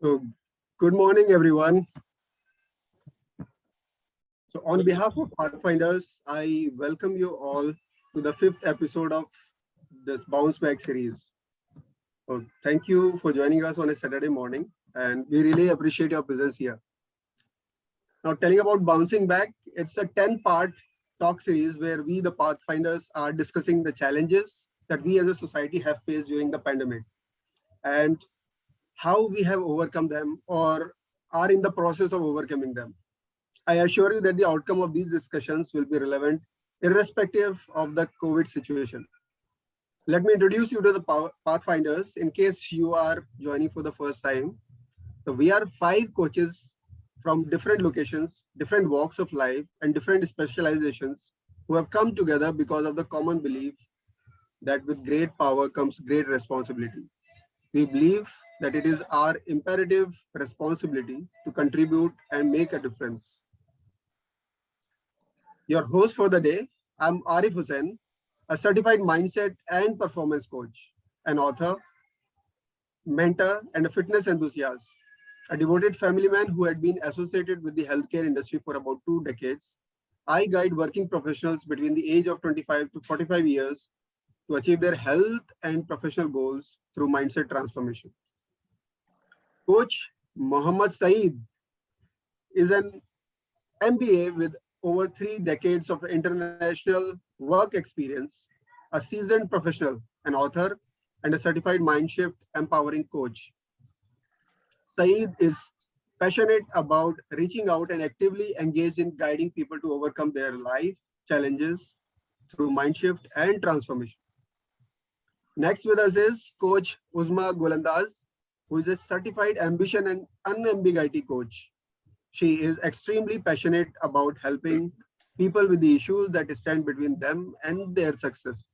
So, good morning, everyone. So, on behalf of Pathfinders, I welcome you all to the fifth episode of this Bounce Back series. So, thank you for joining us on a Saturday morning, and we really appreciate your presence here. Now, telling about bouncing back, it's a 10-part talk series where we, the Pathfinders, are discussing the challenges that we as a society have faced during the pandemic and how we have overcome them or are in the process of overcoming them. I assure you that the outcome of these discussions will be relevant irrespective of the COVID situation. Let me introduce you to the Pathfinders in case you are joining for the first time. So we are 5 coaches from different locations, different walks of life, and different specializations who have come together because of the common belief that with great power comes great responsibility. We believe that it is our imperative responsibility to contribute and make a difference. Your host for the day, I'm Arif Hussain, a certified mindset and performance coach, an author, mentor, and a fitness enthusiast, a devoted family man who had been associated with the healthcare industry for about 2 decades. I guide working professionals between the age of 25 to 45 years to achieve their health and professional goals through mindset transformation. Coach Mohammad Saeed is an MBA with over 3 decades of international work experience, a seasoned professional, an author, and a certified Mindshift empowering coach. Saeed is passionate about reaching out and actively engaged in guiding people to overcome their life challenges through Mindshift and transformation. Next with us is Coach Uzma Golandaz, who is a certified ambition and unambiguity coach. She is extremely passionate about helping people with the issues that stand between them and their success.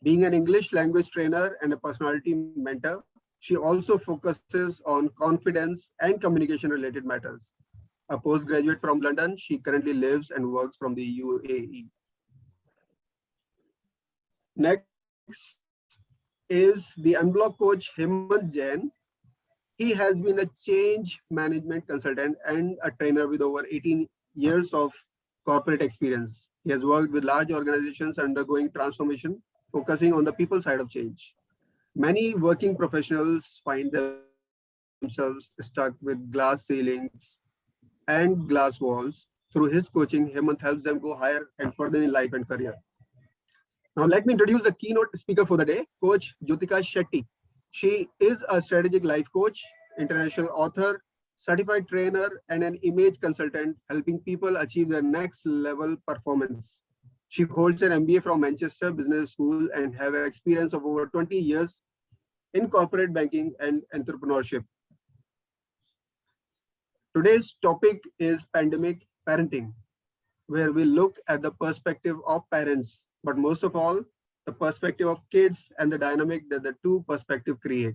Being an English language trainer and a personality mentor, she also focuses on confidence and communication related matters. A postgraduate from London, she currently lives and works from the UAE. Next is the unblock coach Hemant Jain. He has been a change management consultant and a trainer with over 18 years of corporate experience. He has worked with large organizations undergoing transformation, focusing on the people side of change. Many working professionals find themselves stuck with glass ceilings and glass walls. Through his coaching, Hemant helps them go higher and further in life and career. Now, let me introduce the keynote speaker for the day, Coach Jyotika Shetty. She is a strategic life coach, international author, certified trainer, and an image consultant, helping people achieve their next level performance. She holds an MBA from Manchester Business School and have experience of over 20 years in corporate banking and entrepreneurship. Today's topic is pandemic parenting, where we look at the perspective of parents, but most of all, the perspective of kids and the dynamic that the two perspectives create.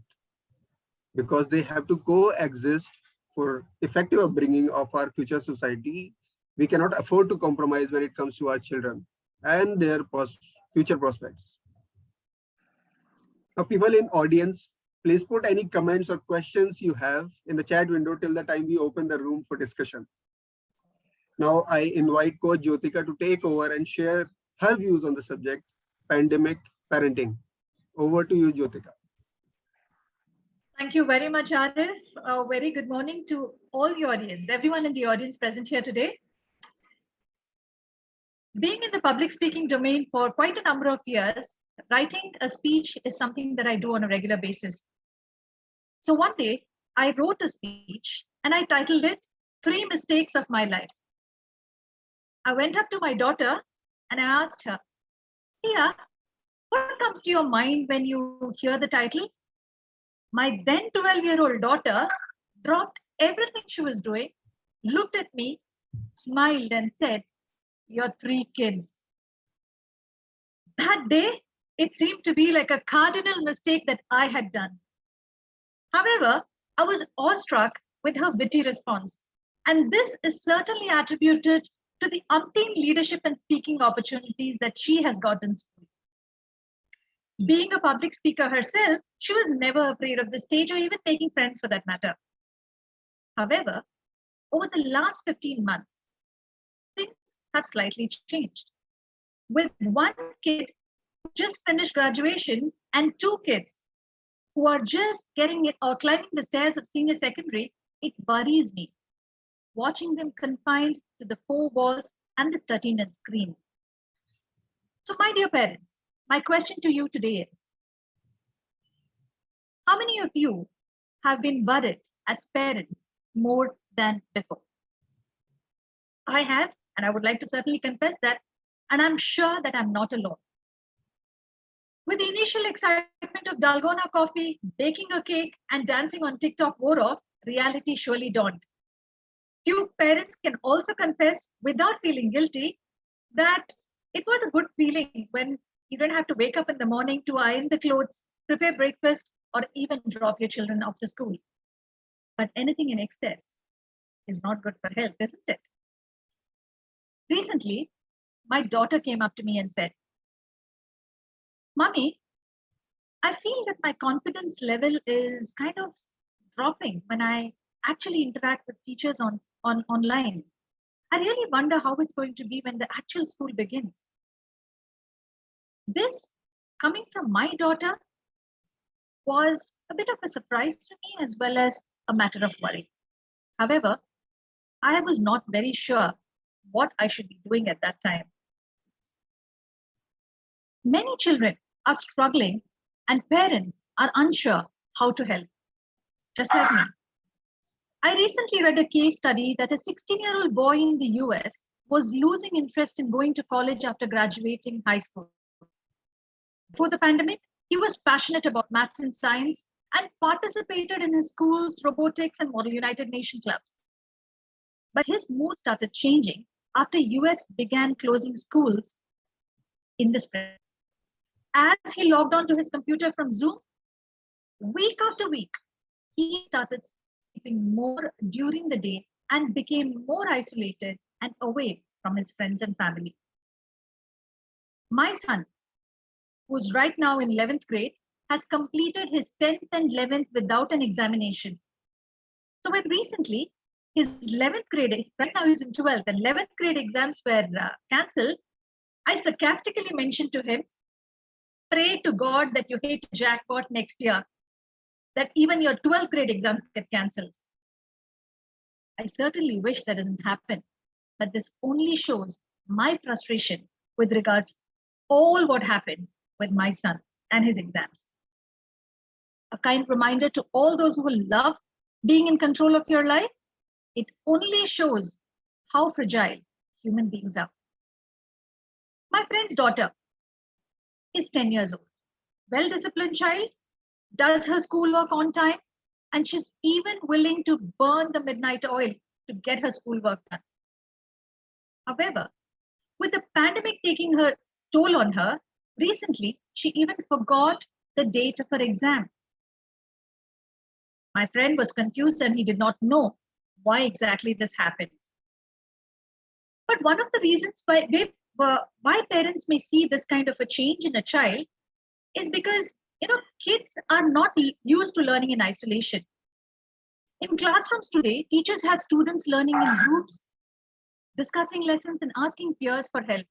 Because they have to coexist for effective upbringing of our future society, we cannot afford to compromise when it comes to our children and their future prospects. Now, people in audience, please put any comments or questions you have in the chat window till the time we open the room for discussion. Now, I invite Coach Jyotika to take over and share her views on the subject, pandemic parenting. Over to you, Jyotika. Thank you very much, Arif. A very good morning to all the audience, everyone in the audience present here today. Being in the public speaking domain for quite a number of years, writing a speech is something that I do on a regular basis. So one day, I wrote a speech and I titled it, 3 Mistakes of My Life. I went up to my daughter and I asked her, Tia, what comes to your mind when you hear the title? My then 12-year-old daughter dropped everything she was doing, looked at me, smiled and said, your 3 kids. That day, it seemed to be like a cardinal mistake that I had done. However, I was awestruck with her witty response. And this is certainly attributed to the umpteen leadership and speaking opportunities that she has gotten. Being a public speaker herself, she was never afraid of the stage or even making friends for that matter. However, over the last 15 months, things have slightly changed. With one kid who just finished graduation and two kids who are just getting it or climbing the stairs of senior secondary, it worries me watching them confined to the four walls and the 13-inch screen. So, my dear parents, my question to you today is, how many of you have been worried as parents more than before? I have, and I would like to certainly confess that, and I'm sure that I'm not alone. With the initial excitement of Dalgona coffee, baking a cake, and dancing on TikTok wore off, reality surely dawned. Few parents can also confess without feeling guilty that it was a good feeling when you don't have to wake up in the morning to iron the clothes, prepare breakfast, or even drop your children off to school. But anything in excess is not good for health, isn't it? Recently, my daughter came up to me and said, Mommy, I feel that my confidence level is kind of dropping when I actually interact with teachers on online. I really wonder how it's going to be when the actual school begins. This, coming from my daughter, was a bit of a surprise to me as well as a matter of worry. However, I was not very sure what I should be doing at that time. Many children are struggling and parents are unsure how to help, just like me. I recently read a case study that a 16-year-old boy in the US was losing interest in going to college after graduating high school. Before the pandemic, he was passionate about maths and science and participated in his school's robotics and Model United Nation clubs. But his mood started changing after US began closing schools in the spring. As he logged onto his computer from Zoom, week after week, he started sleeping more during the day and became more isolated and away from his friends and family. My son, who's right now in 11th grade, has completed his 10th and 11th without an examination. So when recently his 11th grade, right now he's in 12th, and 11th grade exams were cancelled, I sarcastically mentioned to him, pray to God that you hit jackpot next year, that even your 12th grade exams get cancelled. I certainly wish that doesn't happen, but this only shows my frustration with regards to all what happened with my son and his exams. A kind reminder to all those who love being in control of your life, it only shows how fragile human beings are. My friend's daughter is 10 years old, well-disciplined child, does her schoolwork on time, and she's even willing to burn the midnight oil to get her schoolwork done. However, with the pandemic taking her toll on her, recently she even forgot the date of her exam. My friend was confused and he did not know why exactly this happened. But one of the reasons why parents may see this kind of a change in a child is because kids are not used to learning in isolation. In classrooms today, teachers have students learning in groups, discussing lessons and asking peers for help.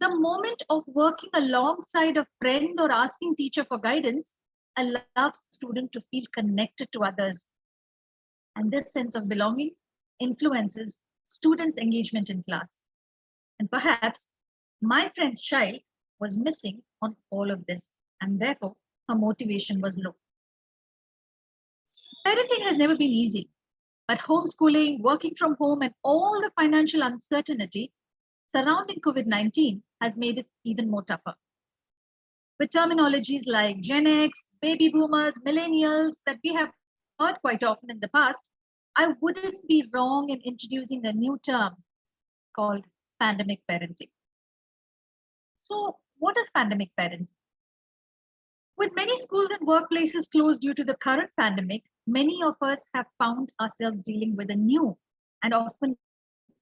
The moment of working alongside a friend or asking teacher for guidance allows student to feel connected to others. And this sense of belonging influences students' engagement in class. And perhaps my friend's child was missing on all of this, and therefore her motivation was low. Parenting has never been easy, but homeschooling, working from home, and all the financial uncertainty surrounding COVID-19 has made it even more tougher. With terminologies like Gen X, baby boomers, millennials that we have heard quite often in the past, I wouldn't be wrong in introducing a new term called pandemic parenting. So, what is pandemic parenting? With many schools and workplaces closed due to the current pandemic, many of us have found ourselves dealing with a new and often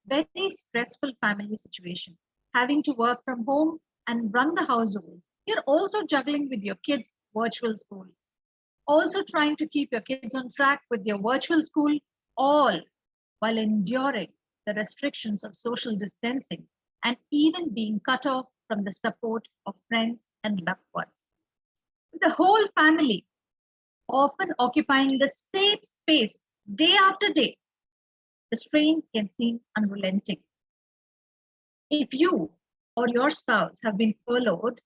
very stressful family situation. Having to work from home and run the household. You're also juggling with your kids' virtual school. Also trying to keep your kids on track with your virtual school all while enduring the restrictions of social distancing and even being cut off from the support of friends and loved ones. The whole family often occupying the same space day after day, the strain can seem unrelenting. If you or your spouse have been furloughed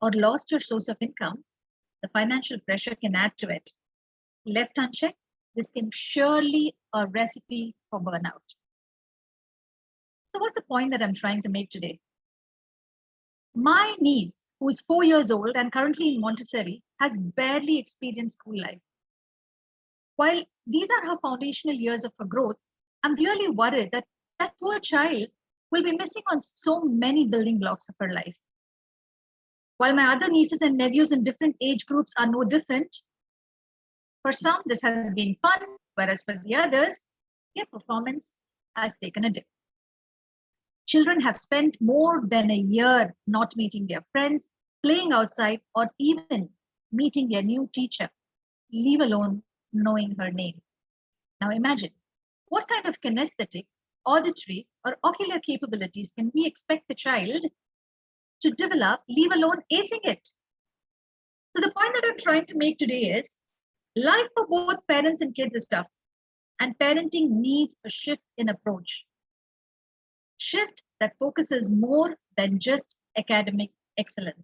or lost your source of income, the financial pressure can add to it. Left unchecked, this can surely a recipe for burnout. So what's the point that I'm trying to make today? My niece, who is 4 years old and currently in Montessori, has barely experienced school life. While these are her foundational years of her growth, I'm really worried that that poor child will be missing on so many building blocks of her life. While my other nieces and nephews in different age groups are no different, for some this has been fun, whereas for the others, their performance has taken a dip. Children have spent more than a year not meeting their friends, playing outside, or even meeting their new teacher, leave alone knowing her name. Now imagine, what kind of kinesthetic, auditory, or ocular capabilities can we expect the child to develop, leave alone acing it? So the point that I'm trying to make today is, life for both parents and kids is tough, and parenting needs a shift in approach. Shift that focuses more than just academic excellence.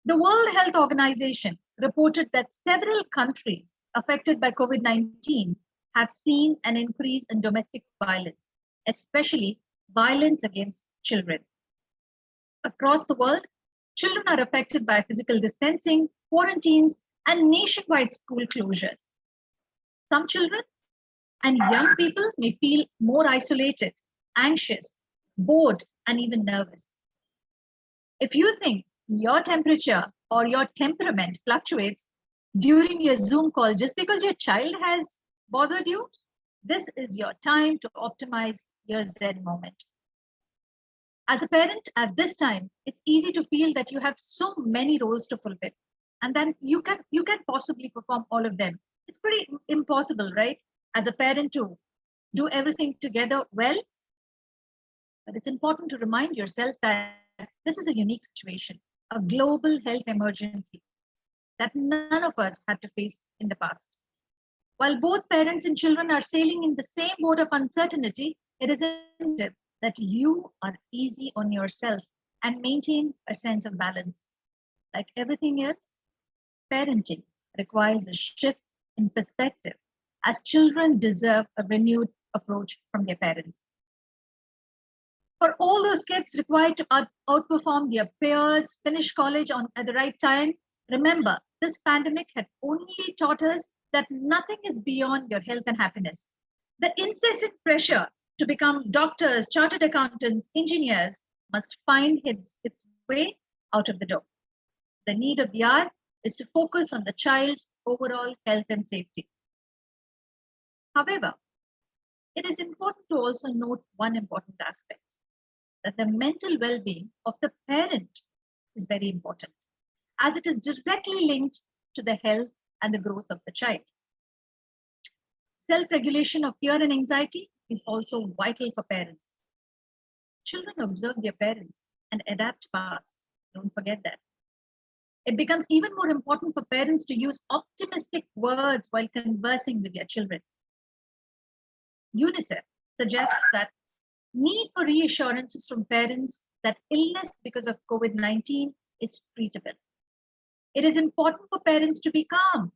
The World Health Organization reported that several countries affected by COVID-19 have seen an increase in domestic violence, especially violence against children. Across the world, children are affected by physical distancing, quarantines, and nationwide school closures. Some children and young people may feel more isolated, anxious, bored, and even nervous. If you think your temperature or your temperament fluctuates during your Zoom call just because your child has bothered you, this is your time to optimize your Zen moment. As a parent at this time, it's easy to feel that you have so many roles to fulfill, and then you can possibly perform all of them. It's pretty impossible, right? As a parent to do everything together well. But it's important to remind yourself that this is a unique situation, a global health emergency that none of us had to face in the past. While both parents and children are sailing in the same boat of uncertainty, it is imperative that you are easy on yourself and maintain a sense of balance. Like everything else, parenting requires a shift in perspective, as children deserve a renewed approach from their parents. For all those kids required to outperform their peers, finish college at the right time, remember, this pandemic had only taught us that nothing is beyond your health and happiness. The incessant pressure to become doctors, chartered accountants, engineers must find its way out of the door. The need of the hour is to focus on the child's overall health and safety. However, it is important to also note one important aspect, that the mental well-being of the parent is very important, as it is directly linked to the health and the growth of the child. Self-regulation of fear and anxiety is also vital for parents. Children observe their parents and adapt fast. Don't forget that. It becomes even more important for parents to use optimistic words while conversing with their children. UNICEF suggests that need for reassurances from parents that illness because of COVID-19 is treatable. It is important for parents to be calm.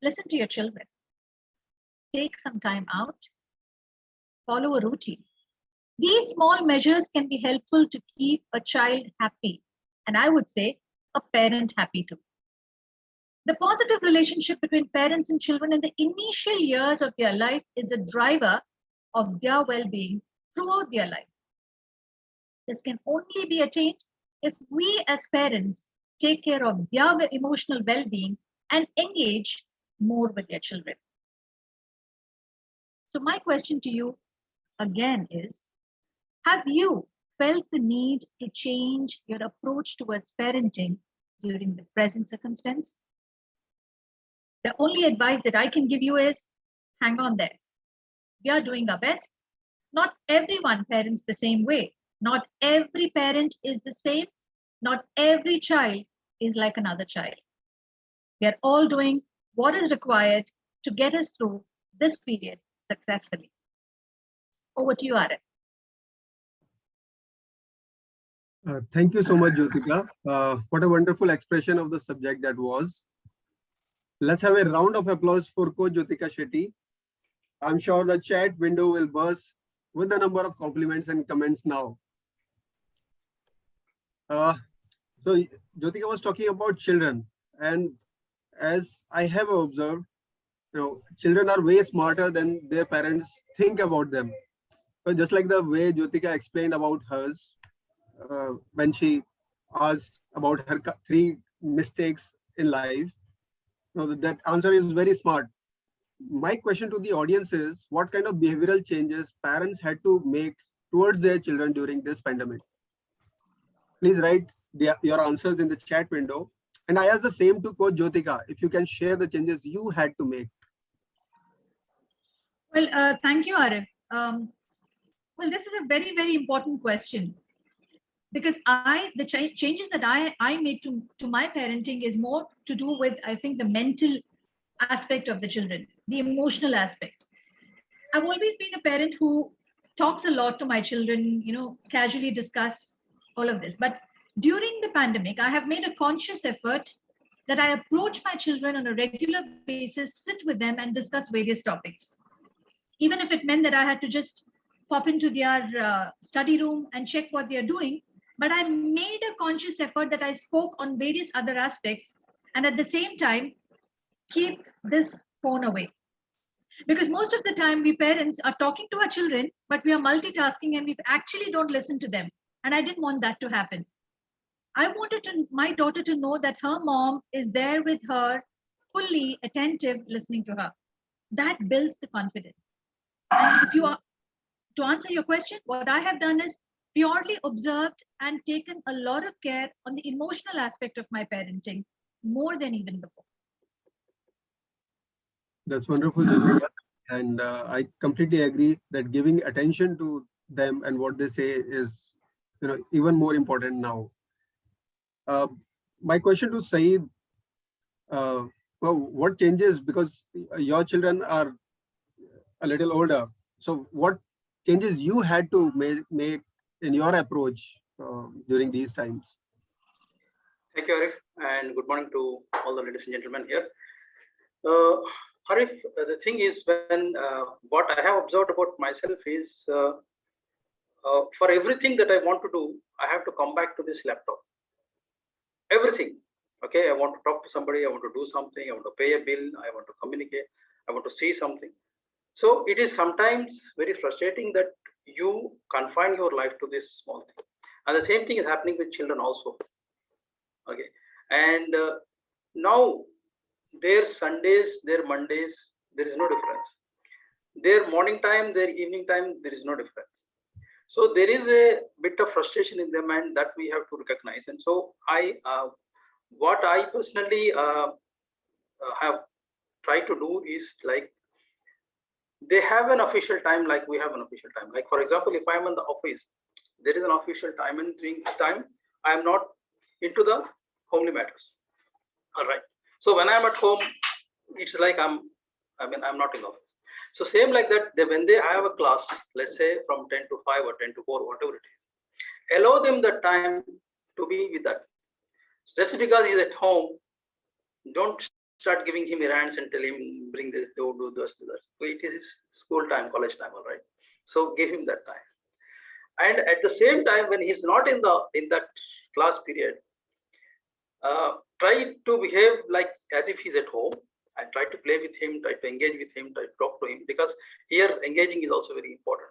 Listen to your children. Take some time out. Follow a routine. These small measures can be helpful to keep a child happy, and I would say a parent happy too. The positive relationship between parents and children in the initial years of their life is a driver of their well-being throughout their life. This can only be attained if we as parents take care of their emotional well-being and engage more with their children. So my question to you again is, have you felt the need to change your approach towards parenting during the present circumstance? The only advice that I can give you is hang on there. We are doing our best. Not everyone parents the same way. Not every parent is the same. Not every child is like another child. We are all doing what is required to get us through this period successfully. Over to you, Arif. Thank you so much, Jyotika. What a wonderful expression of the subject that was. Let's have a round of applause for Coach Jyotika Shetty. I'm sure the chat window will burst with the number of compliments and comments now. So Jyotika was talking about children, and as I have observed, children are way smarter than their parents think about them. So just like the way Jyotika explained about hers, when she asked about her three mistakes in life, that answer is very smart. My question to the audience is, what kind of behavioral changes parents had to make towards their children during this pandemic? Please write your answers in the chat window. And I ask the same to Coach Jyotika, if you can share the changes you had to make. Well, thank you, Arif. Well, this is a very, very important question, because the changes that I made to my parenting is more to do with, I think, the mental aspect of the children, the emotional aspect. I've always been a parent who talks a lot to my children, casually discuss all of this. But during the pandemic, I have made a conscious effort that I approach my children on a regular basis, sit with them and discuss various topics. Even if it meant that I had to just pop into their study room and check what they are doing. But I made a conscious effort that I spoke on various other aspects, and at the same time, keep this phone away. Because most of the time, we parents are talking to our children, but we are multitasking and we actually don't listen to them. And I didn't want that to happen. I wanted my daughter to know that her mom is there with her, fully attentive, listening to her. That builds the confidence. And if you are, to answer your question, what I have done is purely observed and taken a lot of care on the emotional aspect of my parenting, more than even before. That's wonderful, Jyotika. And I completely agree that giving attention to them and what they say is, even more important now. My question to Saeed, well, what changes, because your children are a little older, so what changes you had to make in your approach during these times? Thank you, Arif, and good morning to all the ladies and gentlemen here. Arif, the thing is, when what I have observed about myself is, for everything that I want to do, I have to come back to this laptop. Everything. Okay, I want to talk to somebody, I want to do something, I want to pay a bill, I want to communicate, I want to see something. So it is sometimes very frustrating that you confine your life to this small thing. And the same thing is happening with children also. Okay, and now their Sundays, their Mondays, there is no difference. Their morning time, their evening time, there is no difference. So there is a bit of frustration in them, and that we have to recognize. And so what I personally have tried to do is, like, they have an official time like we have an official time. Like, for example, if I'm in the office, there is an official time, and during time I am not into the homely matters. All right. So when I'm at home, it's like I'm not in the office. So same like that, when they have a class, let's say from 10 to 5 or 10 to 4, whatever it is, allow them the time to be with that. Just because he's at home, don't start giving him errands and tell him, bring this, do this, do that. So it is school time, college time, all right. So give him that time. And at the same time, when he's not in that class period, try to behave like as if he's at home, and try to play with him, try to engage with him, try to talk to him, because here engaging is also very important.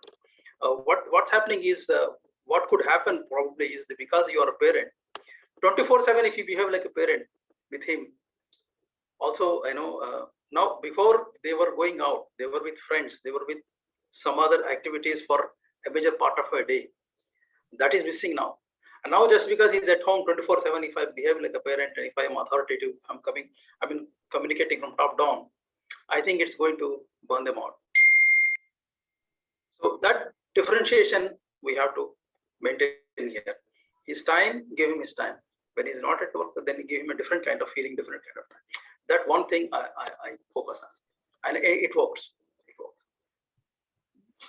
What's happening is, what could happen probably is that because you are a parent, 24/7, if you behave like a parent with him, also, now before they were going out, they were with friends, they were with some other activities for a major part of a day. That is missing now. And now just because he's at home 24/7, if I behave like a parent and if I am authoritative, I've been communicating from top down, I think it's going to burn them out. So that differentiation we have to maintain here. His time, give him his time. When he's not at work, then give him a different kind of feeling, different kind of time. That one thing I focus on, and it works. It works.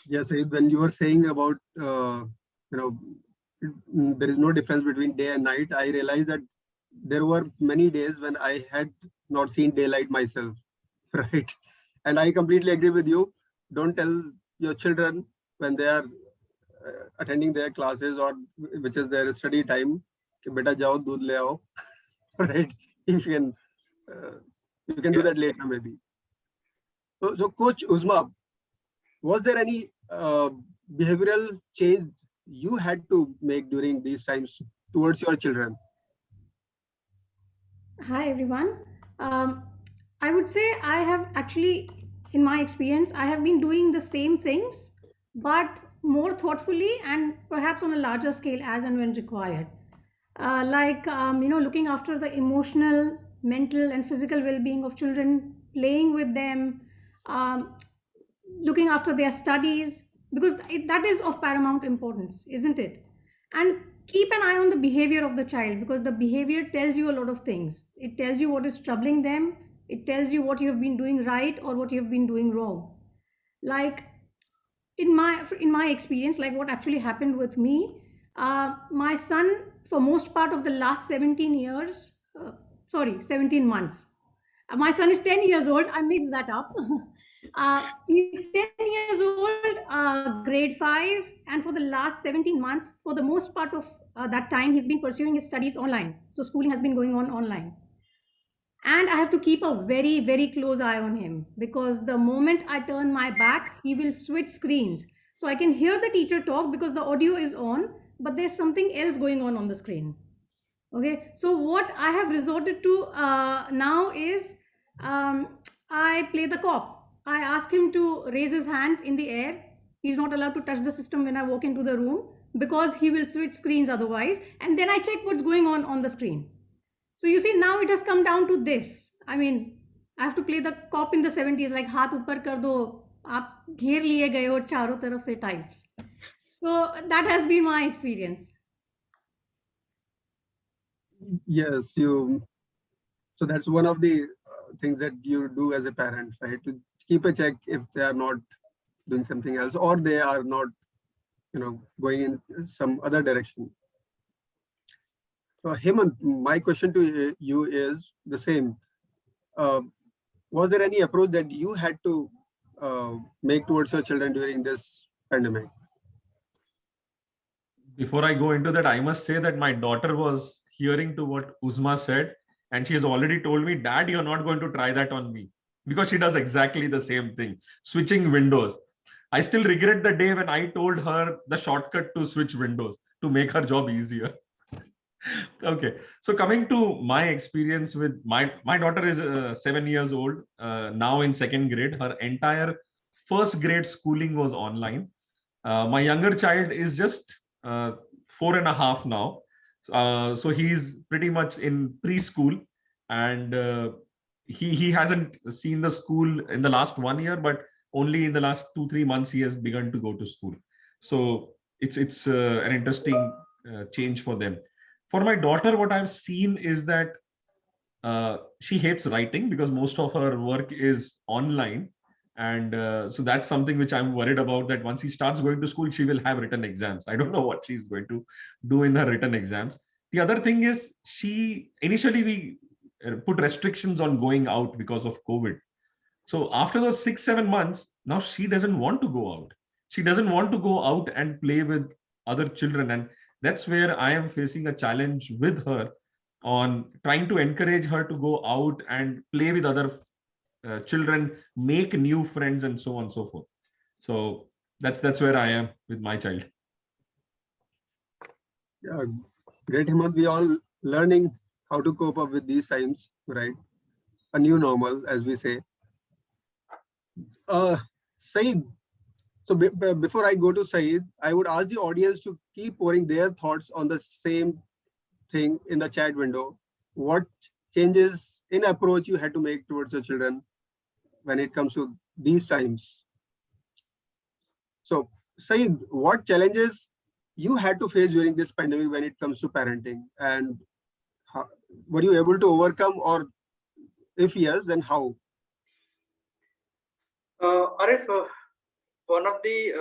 Yes, when you were saying about there is no difference between day and night, I realized that there were many days when I had not seen daylight myself, right? And I completely agree with you. Don't tell your children when they are attending their classes or which is their study time, कि बेटा जाओ दूध ले आओ, right? You can do that later maybe. So Coach Uzma, was there any behavioral change you had to make during these times towards your children? Hi, everyone. I would say I have actually, in my experience, I have been doing the same things, but more thoughtfully and perhaps on a larger scale as and when required. Looking after the emotional, mental, and physical well being of children, playing with them, um, looking after their studies, because that is of paramount importance, isn't it? And keep an eye on the behavior of the child, because the behavior tells you a lot of things. It tells you what is troubling them, it tells you what you have been doing right or what you have been doing wrong. Like in my experience, like what actually happened with me, my son, for most part of the last 17 years, 17 months, my son is 10 years old. I mixed that up. He's 10 years old, grade 5. And for the last 17 months, for the most part of that time, he's been pursuing his studies online. So schooling has been going on online. And I have to keep a very, very close eye on him, because the moment I turn my back, he will switch screens. So I can hear the teacher talk because the audio is on, but there's something else going on the screen. Okay, so what I have resorted to now is I play the cop. I ask him to raise his hands in the air. He's not allowed to touch the system when I walk into the room, because he will switch screens otherwise. And then I check what's going on the screen. So you see, now it has come down to this. I mean, I have to play the cop in the 70s, like हाथ ऊपर कर दो, आप घेर लिए गए हो चारों तरफ से types. So that has been my experience. Yes, so that's one of the things that you do as a parent, right? To keep a check if they are not doing something else or they are not, going in some other direction. Hemant, my question to you is the same. Was there any approach that you had to make towards your children during this pandemic? Before I go into that, I must say that my daughter was hearing to what Uzma said, and she has already told me, Dad, you're not going to try that on me, because she does exactly the same thing, switching windows. I still regret the day when I told her the shortcut to switch windows to make her job easier. Okay, so coming to my experience with my daughter is 7 years old, now in 2nd grade. Her entire 1st grade schooling was online. My younger child is just 4.5 now, so he's pretty much in preschool, and he hasn't seen the school in the last 1 year, but only in the last 2-3 months he has begun to go to school. So it's an interesting change for them. For my daughter, what I've seen is that she hates writing because most of her work is online. And so that's something which I'm worried about, that once she starts going to school, she will have written exams. I don't know what she's going to do in her written exams. The other thing is, initially we put restrictions on going out because of COVID. So after those 6-7 months, now she doesn't want to go out. She doesn't want to go out and play with other children. And that's where I am facing a challenge with her on trying to encourage her to go out and play with other children, make new friends, and so on and so forth. So that's where I am with my child. Yeah, great, Hemant. We all learning how to cope up with these times, right? A new normal, as we say. Saeed, so before I go to Saeed, I would ask the audience to keep pouring their thoughts on the same thing in the chat window. What changes in approach you had to make towards your children when it comes to these times. So, Saeed, what challenges you had to face during this pandemic when it comes to parenting, and how, were you able to overcome, or if yes, then how? Arif, one of the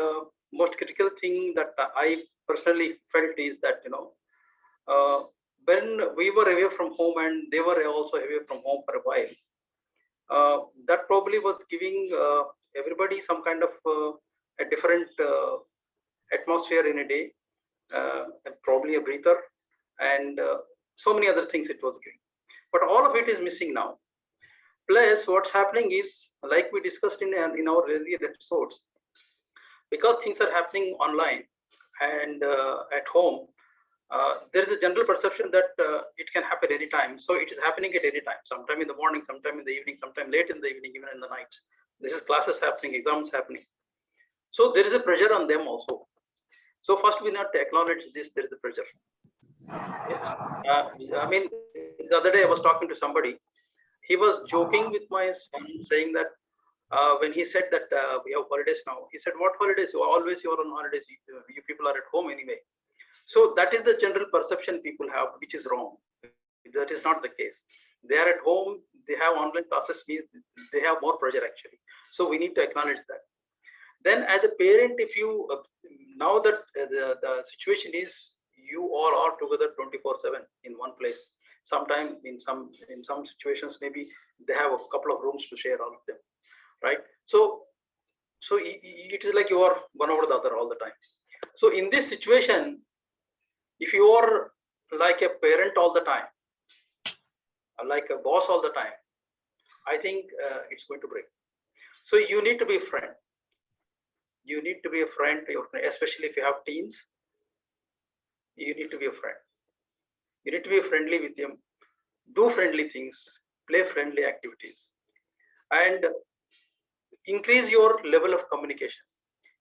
most critical thing that I personally felt is that, when we were away from home and they were also away from home for a while, that probably was giving everybody some kind of a different atmosphere in a day, and probably a breather, and so many other things it was giving. But all of it is missing now. Plus, what's happening is, like we discussed in our earlier episodes, because things are happening online and at home, there is a general perception that it can happen anytime. So it is happening at any time, sometime in the morning, sometime in the evening, sometime late in the evening, even in the night. This is classes happening, exams happening. So there is a pressure on them also. So first we need to acknowledge this, there is a pressure. I mean, the other day I was talking to somebody. He was joking with my son, saying that when he said that we have holidays now, he said, what holidays? Always you're on holidays. You people are at home anyway. So that is the general perception people have, which is wrong. That is not the case. They are at home, they have online classes, they have more pressure actually. So we need to acknowledge that. Then as a parent, if you, now that the situation is you all are together 24/7 in one place. Sometime in some situations, maybe they have a couple of rooms to share, all of them, right? So it is like you are one over the other all the time. So in this situation, if you are like a parent all the time, like a boss all the time, I think it's going to break. So you need to be a friend. You need to be a friend to your friend, especially if you have teens. You need to be a friend. You need to be friendly with them, do friendly things, play friendly activities, and increase your level of communication.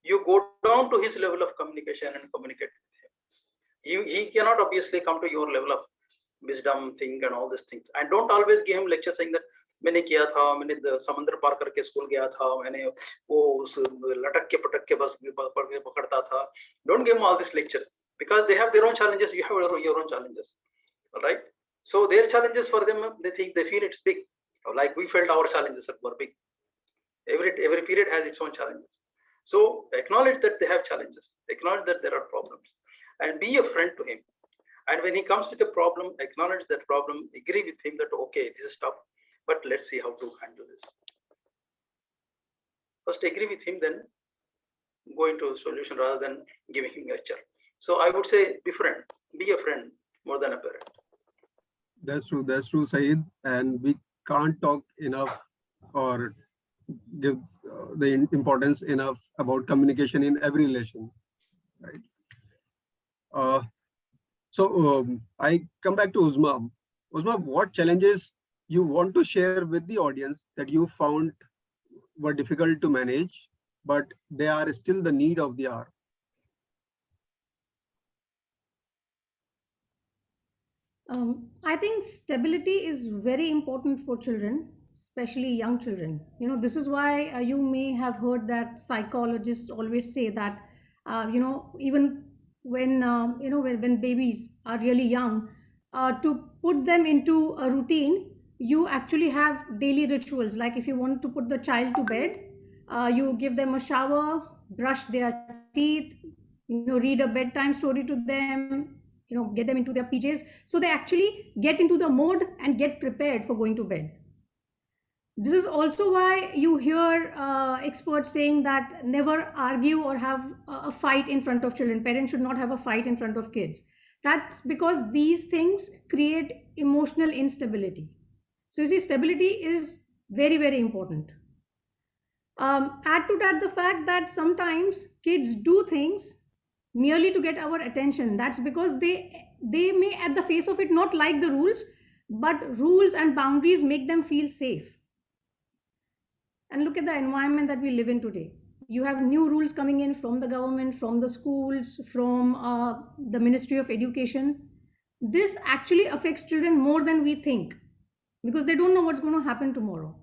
You go down to his level of communication and communicate with him. He cannot obviously come to your level of wisdom thing and all these things. And don't always give him lecture saying that मैंने किया था, मैंने समंदर पार करके school गया था, मैंने वो उस लटक के पटक के बस पकड़ता था. Don't give him all these lectures, because they have their own challenges, you have your own challenges, all right? So their challenges for them, they feel it's big, like we felt our challenges were big. Every period has its own challenges. So acknowledge that they have challenges, acknowledge that there are problems, and be a friend to him. And when he comes with a problem, acknowledge that problem, agree with him that okay, this is tough, but let's see how to handle this. First agree with him, then go into a solution rather than giving him a lecture. So I would say be a friend more than a parent. That's true, Saeed. And we can't talk enough or give the importance enough about communication in every relation, right? I come back to Uzma. Uzma, what challenges you want to share with the audience that you found were difficult to manage, but they are still the need of the hour? I think stability is very important for children, especially young children. This is why you may have heard that psychologists always say that, even when, when babies are really young, to put them into a routine, you actually have daily rituals. Like if you want to put the child to bed, you give them a shower, brush their teeth, read a bedtime story to them, get them into their PJs, so they actually get into the mode and get prepared for going to bed. This is also why you hear experts saying that never argue or have a fight in front of children. Parents should not have a fight in front of kids. That's because these things create emotional instability. So you see, stability is very, very important. Add to that the fact that sometimes kids do things merely to get our attention. That's because they may at the face of it not like the rules, but rules and boundaries make them feel safe. And look at the environment that we live in today. You have new rules coming in from the government, from the schools, from the Ministry of Education. This actually affects children more than we think, because they don't know what's going to happen tomorrow.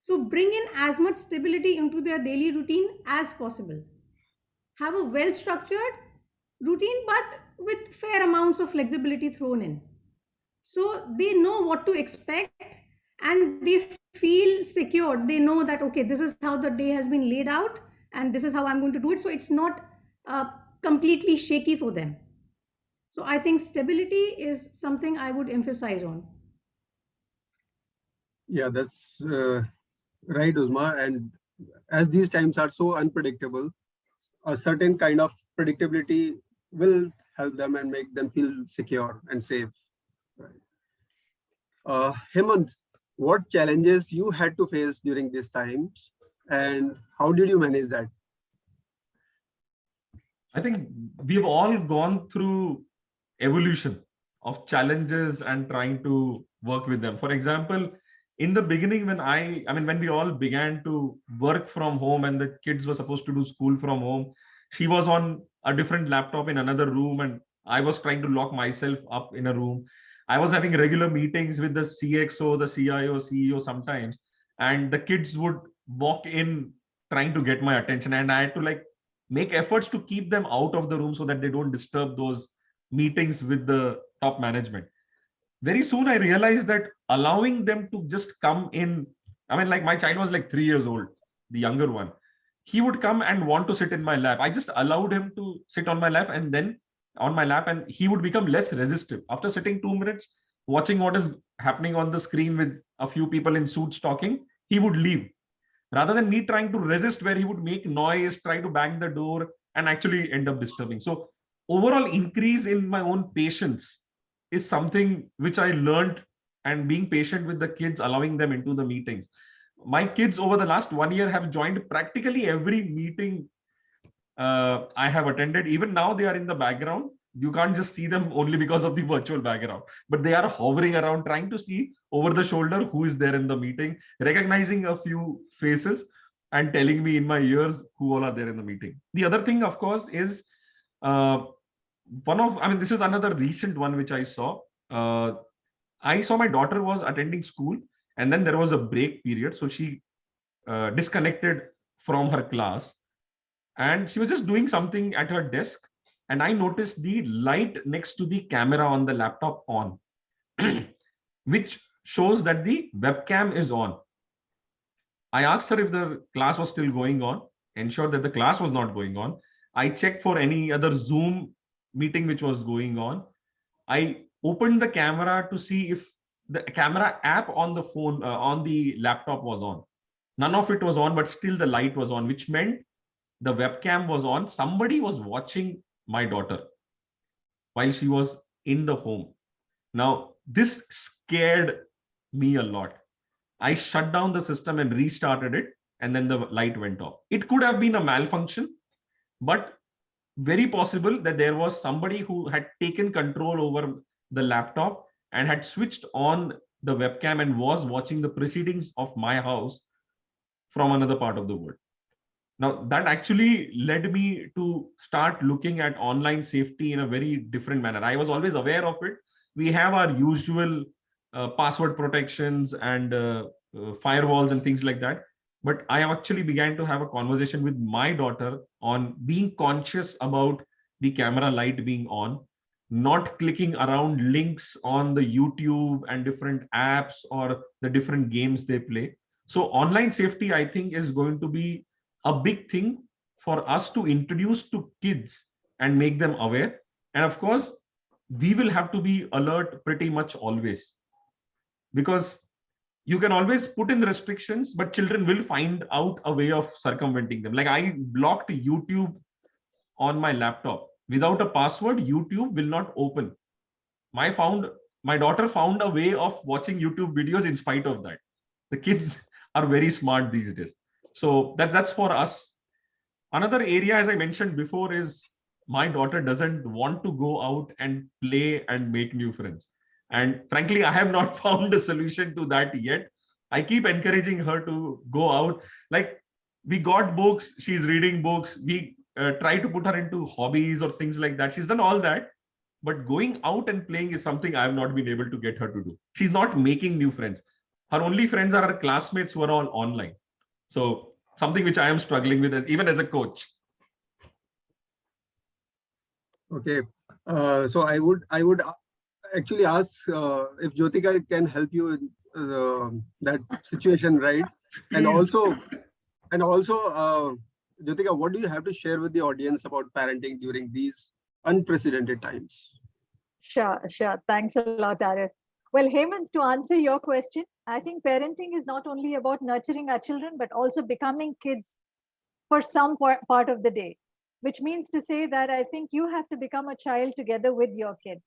So bring in as much stability into their daily routine as possible. Have a well structured routine, but with fair amounts of flexibility thrown in. So they know what to expect and they feel secured. They know that, okay, this is how the day has been laid out and this is how I'm going to do it. So it's not completely shaky for them. So I think stability is something I would emphasize on. Yeah, that's right, Uzma. And as these times are so unpredictable, a certain kind of predictability will help them and make them feel secure and safe. Right. Hemant, what challenges you had to face during these times, and how did you manage that? I think we've all gone through evolution of challenges and trying to work with them. For example, in the beginning, when we all began to work from home and the kids were supposed to do school from home, she was on a different laptop in another room and I was trying to lock myself up in a room. I was having regular meetings with the CXO, the CIO, CEO sometimes, and the kids would walk in trying to get my attention, and I had to like make efforts to keep them out of the room so that they don't disturb those meetings with the top management. Very soon I realized that allowing them to just come in, like my child was like 3 years old, the younger one. He would come and want to sit in my lap. I just allowed him to sit on my lap, and he would become less resistive. After sitting 2 minutes, watching what is happening on the screen with a few people in suits talking, he would leave rather than me trying to resist, where he would make noise, try to bang the door, and actually end up disturbing. So overall increase in my own patience is something which I learned, and being patient with the kids, allowing them into the meetings. My kids over the last 1 year have joined practically every meeting I have attended. Even now they are in the background. You can't just see them only because of the virtual background, but they are hovering around, trying to see over the shoulder who is there in the meeting, recognizing a few faces and telling me in my ears who all are there in the meeting. The other thing, of course, is uh, this is another recent one which I saw. I saw my daughter was attending school, and then there was a break period. So she disconnected from her class, and she was just doing something at her desk, and I noticed the light next to the camera on the laptop on, which shows that the webcam is on. I asked her if the class was still going on, ensured that the class was not going on. I checked for any other Zoom meeting which was going on. I opened the camera to see if the camera app on the phone, on the laptop was on. None of it was on, but still the light was on, which meant the webcam was on. Somebody was watching my daughter while she was in the home. Now, this scared me a lot. I shut down the system and restarted it, and then the light went off. It could have been a malfunction, but very possible that there was somebody who had taken control over the laptop and had switched on the webcam and was watching the proceedings of my house from another part of the world. Now, that actually led me to start looking at online safety in a very different manner. I was always aware of it. We have our usual password protections and firewalls and things like that. But I actually began to have a conversation with my daughter on being conscious about the camera light being on, not clicking around links on the YouTube and different apps or the different games they play. So online safety, I think, is going to be a big thing for us to introduce to kids and make them aware. And of course, we will have to be alert pretty much always, because you can always put in restrictions, but children will find out a way of circumventing them. Like, I blocked YouTube on my laptop. Without a password, YouTube will not open. My daughter found a way of watching YouTube videos in spite of that. The kids are very smart these days. So that's for us. Another area, as I mentioned before, is my daughter doesn't want to go out and play and make new friends. And frankly, I have not found a solution to that yet. I keep encouraging her to go out. Like, we got books, she's reading books. We try to put her into hobbies or things like that. She's done all that. But going out and playing is something I have not been able to get her to do. She's not making new friends. Her only friends are her classmates who are all online. So something which I am struggling with even as a coach. Okay. So I would actually ask if Jyotika can help you in that situation, right? And also, Jyotika, what do you have to share with the audience about parenting during these unprecedented times? Sure, sure. Thanks a lot, Arif. Well, Hemant, to answer your question, I think parenting is not only about nurturing our children, but also becoming kids for some part of the day, which means to say that I think you have to become a child together with your kid.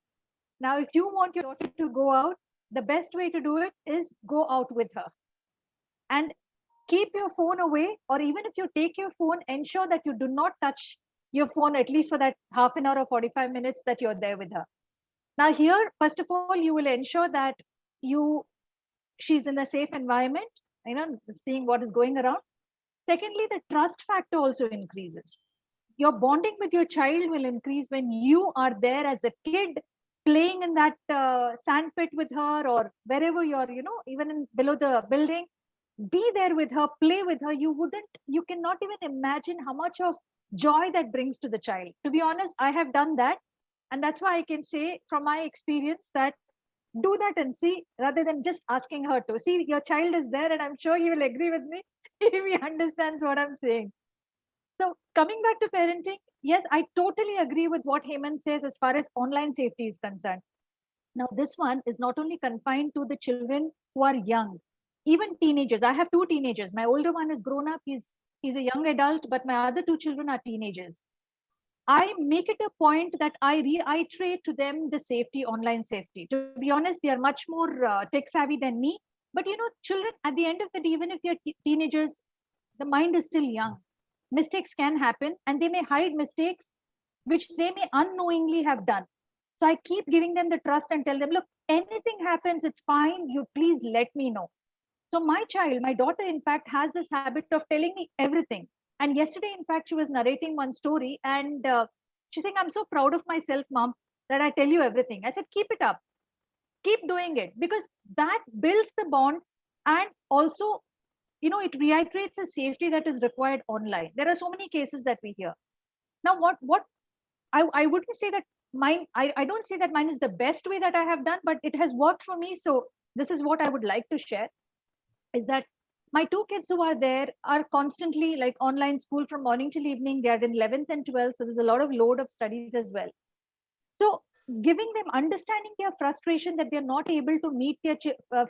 Now, if you want your daughter to go out, the best way to do it is go out with her. And keep your phone away, or even if you take your phone, ensure that you do not touch your phone at least for that half an hour or 45 minutes that you're there with her. Now, here, first of all, you will ensure that she's in a safe environment, seeing what is going around. Secondly, the trust factor also increases. Your bonding with your child will increase when you are there as a kid playing in that sand pit with her, or wherever you're, even below the building. Be there with her, play with her. You cannot even imagine how much of joy that brings to the child. To be honest, I have done that. And that's why I can say from my experience that do that and see, rather than just asking her to. See, your child is there, and I'm sure he will agree with me if he understands what I'm saying. So coming back to parenting, yes, I totally agree with what Hemant says as far as online safety is concerned. Now, this one is not only confined to the children who are young, even teenagers. I have two teenagers. My older one is grown up. He's a young adult, but my other two children are teenagers. I make it a point that I reiterate to them the safety, online safety. To be honest, they are much more tech savvy than me. But children, at the end of the day, even if they're teenagers, the mind is still young. Mistakes can happen, and they may hide mistakes which they may unknowingly have done. So I keep giving them the trust and tell them, look, anything happens, it's fine. You please let me know. So my daughter, in fact, has this habit of telling me everything. And yesterday, in fact, she was narrating one story, and she's saying, I'm so proud of myself, mom, that I tell you everything. I said, keep it up. Keep doing it, because that builds the bond, and also, it reiterates the safety that is required online. There are so many cases that we hear. Now, what I wouldn't say that mine, I don't say that mine is the best way that I have done, but it has worked for me. So this is what I would like to share, is that my two kids who are there are constantly like online school from morning till evening. They are in 11th and 12th. So there's a lot of load of studies as well. So giving them, understanding their frustration that they're not able to meet their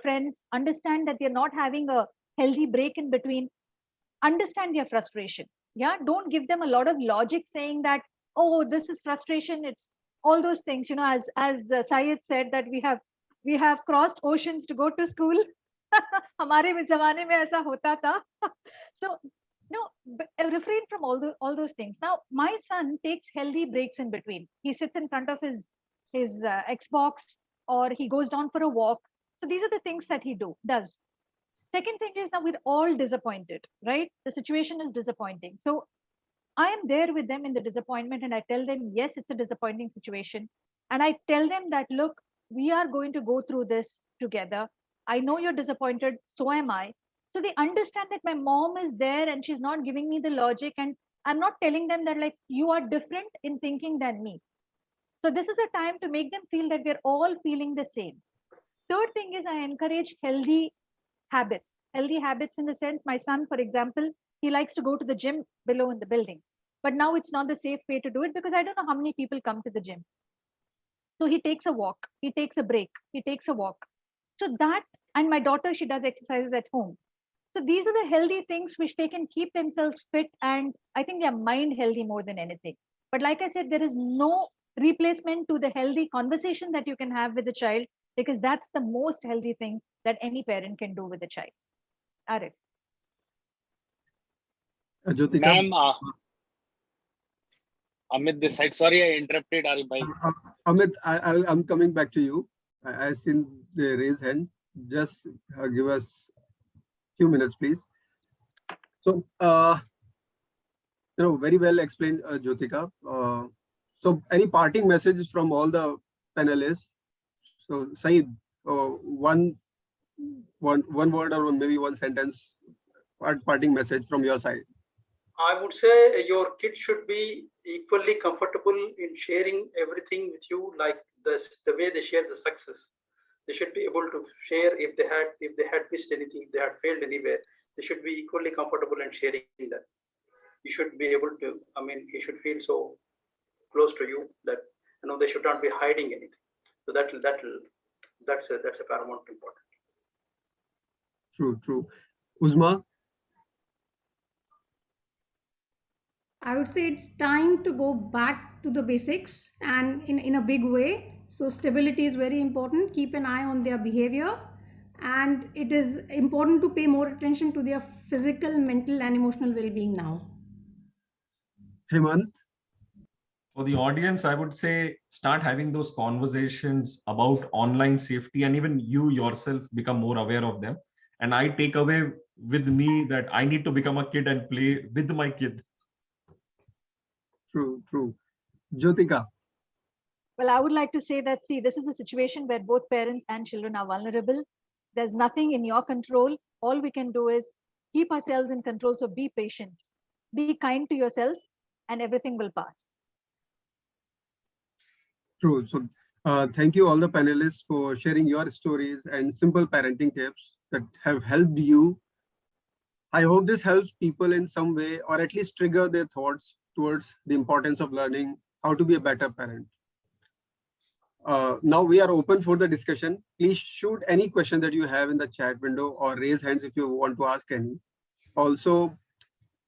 friends, understand that they're not having a healthy break in between, understand their frustration. Yeah, don't give them a lot of logic saying that, oh, this is frustration. It's all those things, as Syed said, that we have crossed oceans to go to school. हमारे ज़माने में ऐसा होता था. So refrain from all those things. Now, my son takes healthy breaks in between. He sits in front of his Xbox, or he goes down for a walk. So these are the things that he does. Second thing is, now we're all disappointed, right? The situation is disappointing. So I am there with them in the disappointment, and I tell them, yes, it's a disappointing situation. And I tell them that, look, we are going to go through this together. I know you're disappointed, so am I. So they understand that my mom is there and she's not giving me the logic, and I'm not telling them that, like, you are different in thinking than me. So this is a time to make them feel that we're all feeling the same. Third thing is, I encourage healthy habits. Healthy habits in the sense, my son, for example, he likes to go to the gym below in the building. But now it's not the safe way to do it, because I don't know how many people come to the gym. So he takes a walk, he takes a break, he takes a walk. So that, and my daughter, she does exercises at home. So these are the healthy things which they can keep themselves fit, and I think their mind healthy more than anything. But like I said, there is no replacement to the healthy conversation that you can have with the child, because that's the most healthy thing that any parent can do with a child. Arif. Jyotika? Ma'am, Amit this side. Sorry, I interrupted Arif bhai. Amit, I'm coming back to you. I've seen the raised hand. Just give us a few minutes, please. So, very well explained, Jyotika. So, any parting messages from all the panelists? So, Saeed, one one word or maybe one sentence, parting message from your side. I would say your kid should be equally comfortable in sharing everything with you, like the way they share the success. They should be able to share if they had missed anything, if they had failed anywhere. They should be equally comfortable in sharing that. You should be able to. I mean, he should feel so close to you that they should not be hiding anything. So that's a paramount important. True. Uzma, I would say it's time to go back to the basics and in a big way. So, stability is very important. Keep an eye on their behavior. And it is important to pay more attention to their physical, mental, and emotional well being now. Hemant, For the audience, I would say start having those conversations about online safety, and even you yourself become more aware of them. And I take away with me that I need to become a kid and play with my kid. true. Jyotika, Well, I would like to say that, see, this is a situation where both parents and children are vulnerable. There's nothing in your control. All we can do is keep ourselves in control. So be patient, be kind to yourself, and everything will pass. true. So, thank you all the panelists for sharing your stories and simple parenting tips that have helped you. I hope this helps people in some way, or at least trigger their thoughts towards the importance of learning how to be a better parent. Now we are open for the discussion. Please shoot any question that you have in the chat window or raise hands if you want to ask any. Also,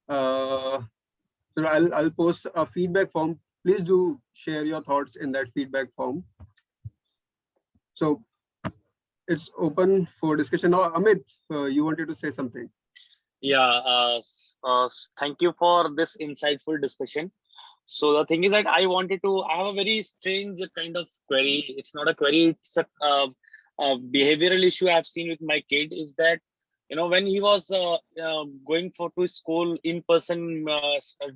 so I'll post a feedback form. Please do share your thoughts in that feedback form. So it's open for discussion. Now, Amit, you wanted to say something. Yeah, thank you for this insightful discussion. So the thing is that I have a very strange kind of query. It's not a query, it's a behavioral issue I've seen with my kid is that, when he was going to school in person,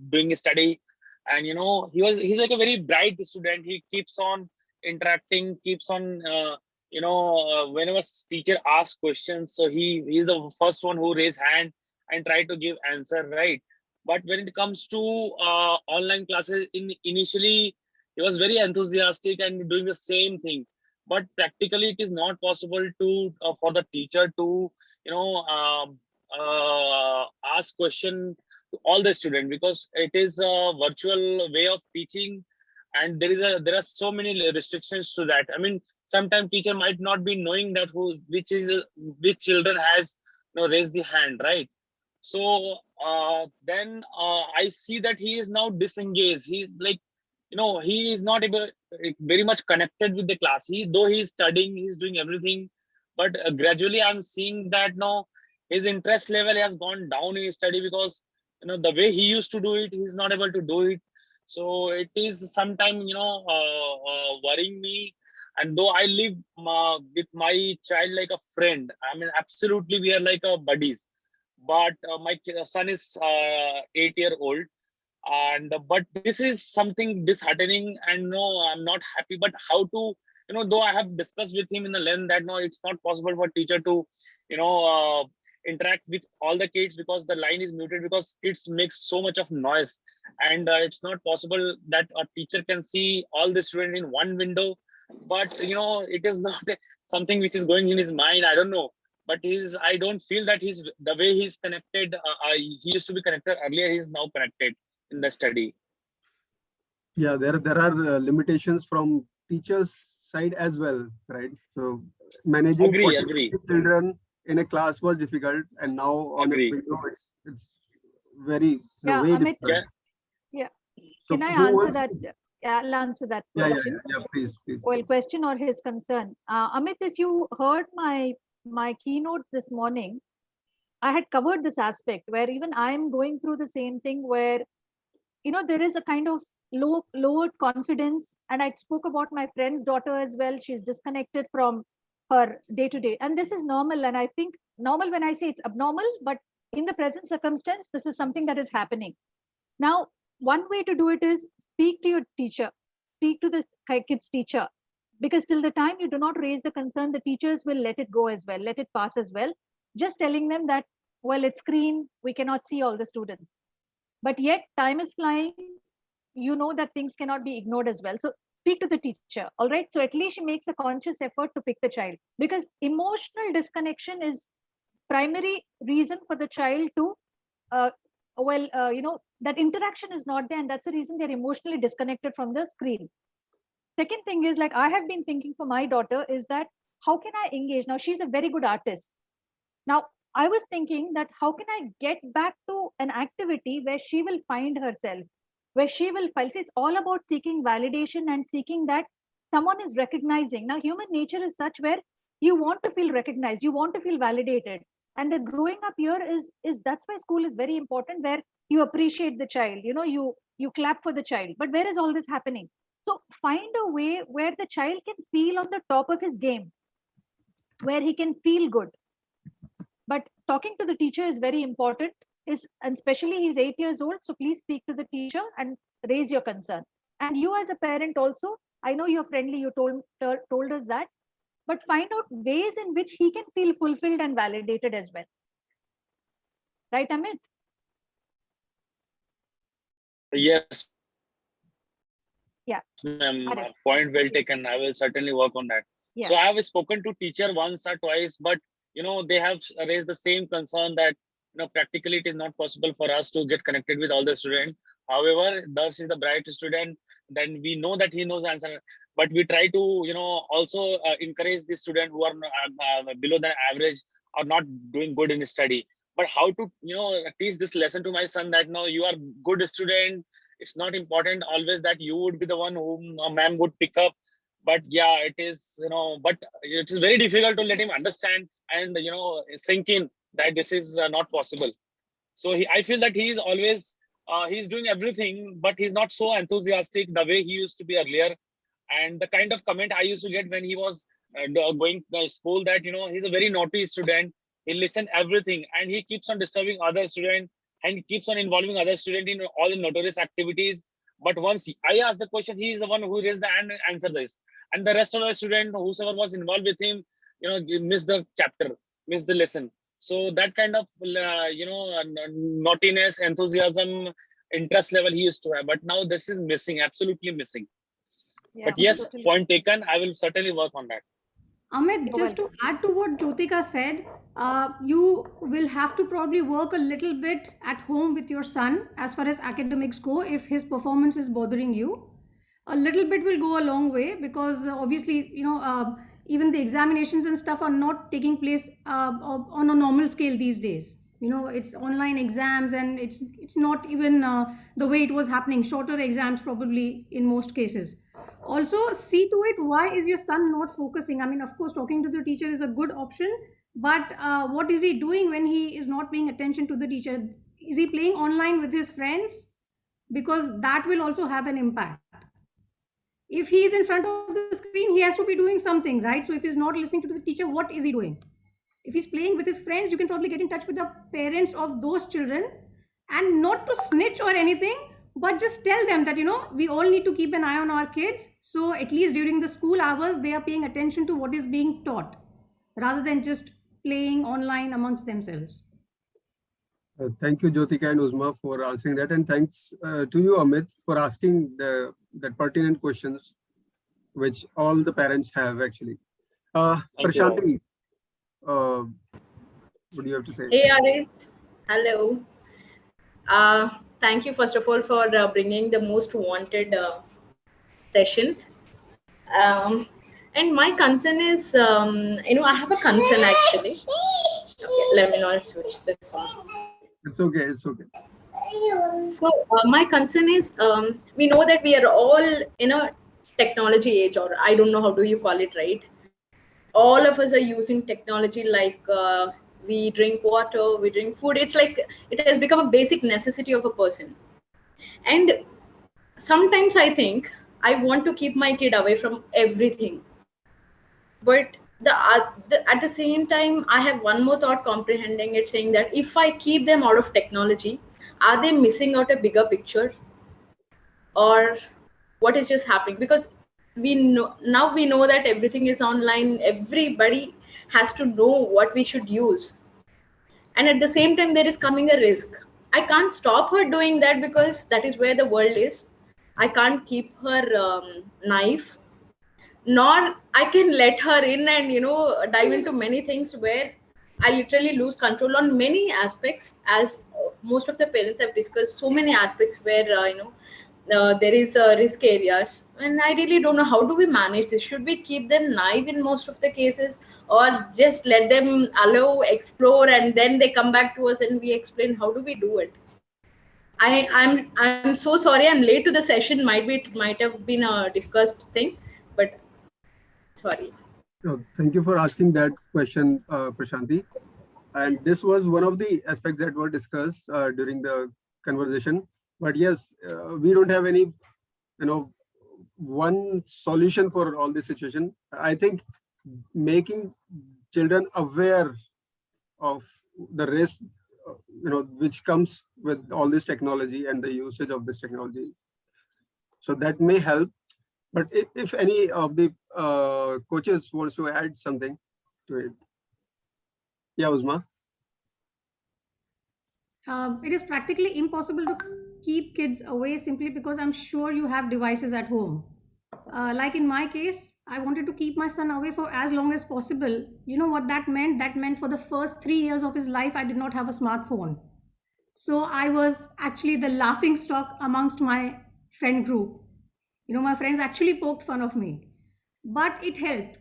doing a study, and, he's like a very bright student. He keeps on interacting, keeps on, whenever teacher asks questions, so he's the first one who raise hand and try to give answer, right? But when it comes to online classes, initially he was very enthusiastic and doing the same thing. But practically, it is not possible to for the teacher to ask question to all the students, because it is a virtual way of teaching, and there are so many restrictions to that. I mean, sometimes teacher might not be knowing that which children has raised the hand, right? So then I see that he is now disengaged. He's like, he is not able, very much connected with the class. Though he's studying, he's doing everything, but gradually I'm seeing that now his interest level has gone down in his study, because the way he used to do it, he's not able to do it. So it is sometimes worrying me. And though I live with my child like a friend, I mean, absolutely we are like a buddies. But my son is 8-year-old, and but this is something disheartening, and no, I'm not happy. But how to, though I have discussed with him in the length that no, it's not possible for teacher to interact with all the kids, because the line is muted, because kids make so much of noise, and it's not possible that a teacher can see all the students in one window. But it is not something which is going in his mind, I don't know. But I don't feel that the way he's connected, he used to be connected earlier, he's now connected in the study. Yeah, there are limitations from teachers' side as well, right? So managing Agree. 40 children in a class was difficult, and now on Agree. a window, it's very Yeah, way Amit, difficult. yeah. So Can I who answer wants that? to- Yeah, I'll answer that Yeah, question. please. Well, question or his concern. Amit, if you heard my keynote this morning, I had covered this aspect where even I'm going through the same thing where, there is a kind of lowered confidence. And I spoke about my friend's daughter as well. She's disconnected from her day to day. And this is normal. And I think normal, when I say it's abnormal, but in the present circumstance, this is something that is happening. Now, one way to do it is speak to your teacher, speak to the kid's teacher. Because till the time you do not raise the concern, the teachers will let it go as well, let it pass as well, just telling them that, well, it's screen, we cannot see all the students. But yet time is flying, you know that things cannot be ignored as well. So speak to the teacher, all right? So at least she makes a conscious effort to pick the child, because emotional disconnection is primary reason for the child to, that interaction is not there, and that's the reason they're emotionally disconnected from the screen. Second thing is, like, I have been thinking for my daughter is that how can I engage? Now she's a very good artist. Now I was thinking that how can I get back to an activity where she will find herself, where she will feel. See, it's all about seeking validation and seeking that someone is recognizing. Now human nature is such where you want to feel recognized, you want to feel validated. And the growing up here is that's why school is very important, where you appreciate the child, you clap for the child. But where is all this happening? So find a way where the child can feel on the top of his game, where he can feel good. But talking to the teacher is very important, and especially he's 8 years old. So please speak to the teacher and raise your concern. And you as a parent also, I know you're friendly, you told us that, but find out ways in which he can feel fulfilled and validated as well. Right, Amit? Yes. Yeah. Point well taken. I will certainly work on that. Yeah. So I have spoken to teacher once or twice, but they have raised the same concern that practically it is not possible for us to get connected with all the students. However, Darsh is the bright student, then we know that he knows the answer. But we try to also encourage the student who are below the average or not doing good in study. But how to teach this lesson to my son that no, you are good student. It's not important always that you would be the one whom a ma'am would pick up. But yeah, it is but it is very difficult to let him understand and sink in that this is not possible. So I feel that he is always he's doing everything, but he's not so enthusiastic the way he used to be earlier. And the kind of comment I used to get when he was going to school that he's a very naughty student. He listens everything and he keeps on disturbing other students and he keeps on involving other students in all the notorious activities. But once I asked the question, he is the one who raised the hand and answered this. And the rest of the student, whosoever was involved with him, missed the chapter, missed the lesson. So that kind of naughtiness, enthusiasm, interest level he used to have. But now this is missing, absolutely missing. Yeah, but yes, totally. Point taken. I will certainly work on that. Amit, just to add to what Jyotika said, you will have to probably work a little bit at home with your son as far as academics go if his performance is bothering you. A little bit will go a long way because obviously, even the examinations and stuff are not taking place on a normal scale these days. It's online exams and it's not even the way it was happening, shorter exams probably in most cases. Also, see to it, why is your son not focusing? I mean, of course, talking to the teacher is a good option, but what is he doing when he is not paying attention to the teacher? Is he playing online with his friends? Because that will also have an impact. If he is in front of the screen, he has to be doing something, right? So if he's not listening to the teacher, what is he doing? If he's playing with his friends, you can probably get in touch with the parents of those children, and not to snitch or anything, but just tell them that we all need to keep an eye on our kids, so at least during the school hours they are paying attention to what is being taught rather than just playing online amongst themselves. Thank you, Jyotika and Uzma, for answering that, and thanks to you, Amit, for asking that pertinent questions which all the parents have actually. Prashanti, what do you have to say? Hey, Arif. Hello. Thank you, first of all, for bringing the most wanted session. And my concern is, I have a concern actually. Okay, let me not switch this on. It's okay. It's okay. So my concern is, we know that we are all in a technology age, or I don't know how do you call it, right? All of us are using technology, like we drink water, we drink food. It's like it has become a basic necessity of a person. And sometimes I think I want to keep my kid away from everything. But at the same time, I have one more thought comprehending it, saying that if I keep them out of technology, are they missing out a bigger picture? Or what is just happening? Because we know that everything is online. Everybody has to know what we should use, and at the same time there is coming a risk. I can't stop her doing that because that is where the world is. I can't keep her knife, nor I can let her in and dive into many things where I literally lose control on many aspects. As most of the parents have discussed, so many aspects where there is risk areas, and I really don't know how do we manage this. Should we keep them naive in most of the cases, or just let them allow explore and then they come back to us and we explain? How do we do it? I'm so sorry I'm late to the session. It might have been a discussed thing, but sorry. Thank you for asking that question, Prashanti. And this was one of the aspects that were discussed during the conversation. But yes, we don't have any, one solution for all this situation. I think making children aware of the risk, which comes with all this technology and the usage of this technology. So that may help. But if any of the coaches wants to add something to it. Yeah, Uzma. It is practically impossible to keep kids away simply because I'm sure you have devices at home. Like in my case, I wanted to keep my son away for as long as possible. You know what that meant? That meant for the first 3 years of his life, I did not have a smartphone. So I was actually the laughing stock amongst my friend group. My friends actually poked fun of me, but it helped.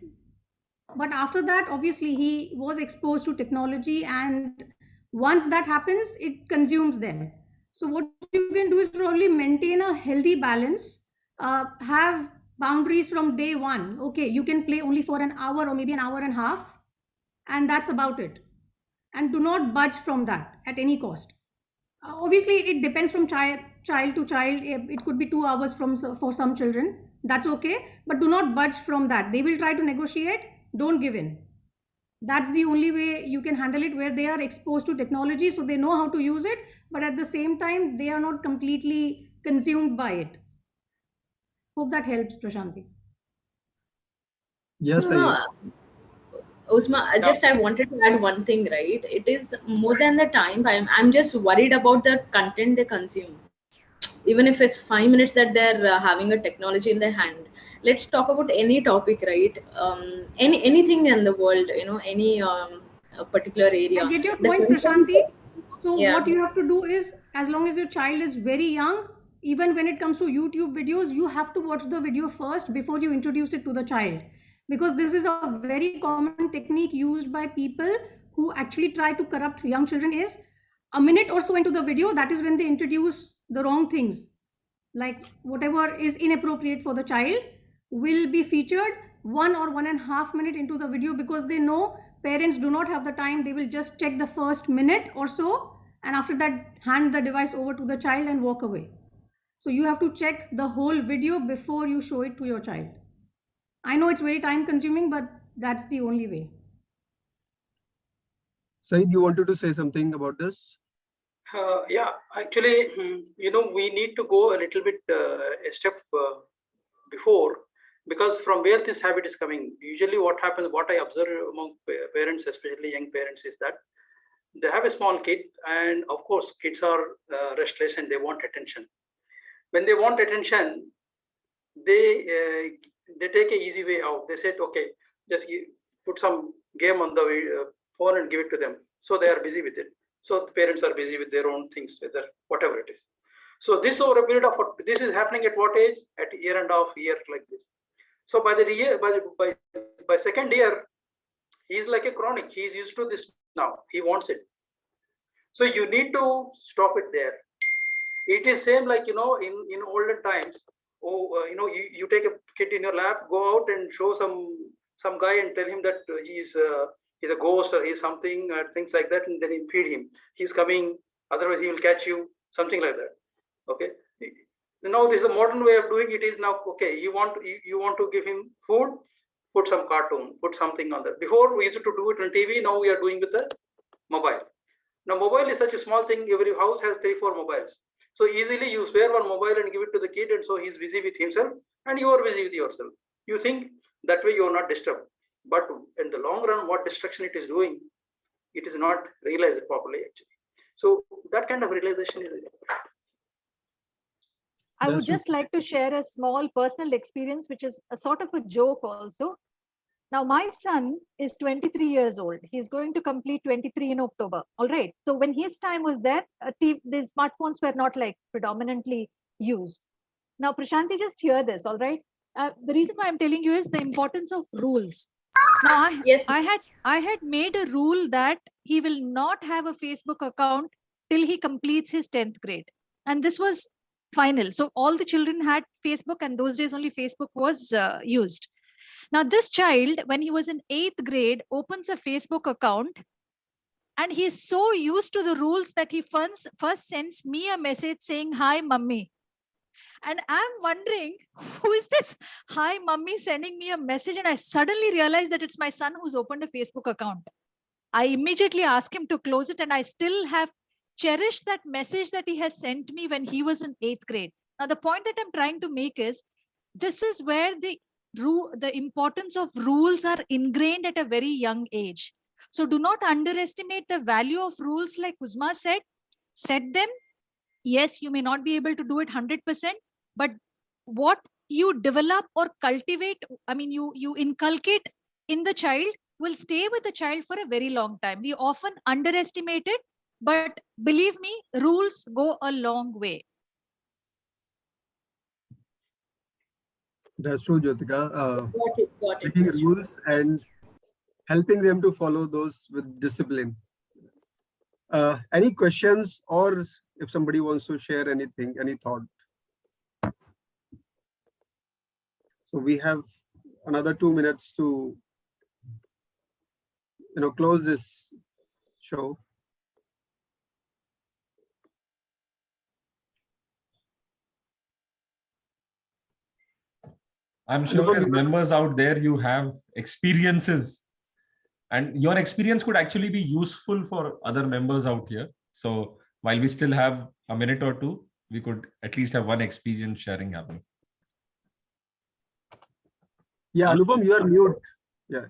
But after that, obviously, he was exposed to technology, and once that happens, it consumes them. So what you can do is probably maintain a healthy balance, have boundaries from day one. Okay, you can play only for an hour or maybe an hour and a half, and that's about it. And do not budge from that at any cost. Obviously, it depends from child to child. It could be 2 hours for some children. That's okay, but do not budge from that. They will try to negotiate. Don't give in. That's the only way you can handle it, where they are exposed to technology, so they know how to use it, but at the same time, they are not completely consumed by it. Hope that helps, Prashanti. Yes, No, Usma, just I wanted to add one thing, right? It is more than the time. I'm just worried about the content they consume. Even if it's 5 minutes that they're having a technology in their hand. Let's talk about any topic, right? Anything in the world, any a particular I area. get your The point, content, Prashanti. So yeah. what you have to do is, as long as your child is very young, even when it comes to YouTube videos, you have to watch the video first before you introduce it to the child. Because this is a very common technique used by people who actually try to corrupt young children is a minute or so into the video, that is when they introduce the wrong things. Like whatever is inappropriate for the child will be featured 1 or 1.5 minutes into the video, because they know parents do not have the time. They will just check the first minute or so, and after that hand the device over to the child and walk away. So you have to check the whole video before you show it to your child. I know it's very time consuming, but that's the only way. Saeed, you wanted to say something about this? Yeah, actually, we need to go a little bit a step before, because from where this habit is coming, usually what happens, what I observe among parents, especially young parents, is that they have a small kid, and of course, kids are restless and they want attention. When they want attention, they take a easy way out. They said, okay, just put some game on the phone and give it to them. So they are busy with it. So the parents are busy with their own things, whatever it is. So this over a period of, this is happening at what age? At year and a half, year like this. So by the year, by second year, he's like a chronic. He's used to this now. He wants it. So you need to stop it there. It is same like, in olden times. You take a kid in your lap, go out and show some guy and tell him that he's a ghost or he's something, things like that, and then you feed him. He's coming, otherwise he will catch you, something like that. Okay. Now this is a modern way of doing it. Is now, okay, you want to give him food, put some cartoon, put something on that. Before we used to do it on TV, now we are doing with the mobile. Now mobile is such a small thing. Every house has 3-4 mobiles. So easily you spare one mobile and give it to the kid, and so he's busy with himself and you are busy with yourself. You think that way you are not disturbed. But in the long run, what distraction it is doing, it is not realized properly actually. So that kind of realization is. I would That's just like to share a small personal experience, which is a sort of a joke also. Now, my son is 23 years old. He's going to complete 23 in October. All right. So when his time was there, the smartphones were not like predominantly used. Now, Prashanti, just hear this. All right. The reason why I'm telling you is the importance of rules. Now, Yes. I had made a rule that he will not have a Facebook account till he completes his 10th grade. And this was final. So all the children had Facebook, and those days only Facebook was used. Now, this child, when he was in 8th grade, opens a Facebook account, and he's so used to the rules that he first sends me a message saying, "Hi, mummy." And I'm wondering, who is this "Hi, mummy" sending me a message? And I suddenly realized that it's my son who's opened a Facebook account. I immediately asked him to close it, and I still have cherished that message that he has sent me when he was in 8th grade. Now, the point that I'm trying to make is, this is where the importance of rules are ingrained at a very young age. So do not underestimate the value of rules. Like Uzma said, set them. Yes, you may not be able to do it 100%, but what you develop or cultivate, I mean, you inculcate in the child will stay with the child for a very long time. We often underestimate it, but believe me, rules go a long way. That's true, Jyotika. Got it. Got it. Making rules and helping them to follow those with discipline. Any questions, or if somebody wants to share anything, any thought? So we have another 2 minutes to, close this show. I'm sure as members out there, you have experiences, and your experience could actually be useful for other members out here. So while we still have a minute or two, we could at least have one experience sharing happening. Yeah, Anupam, you are mute. Yeah.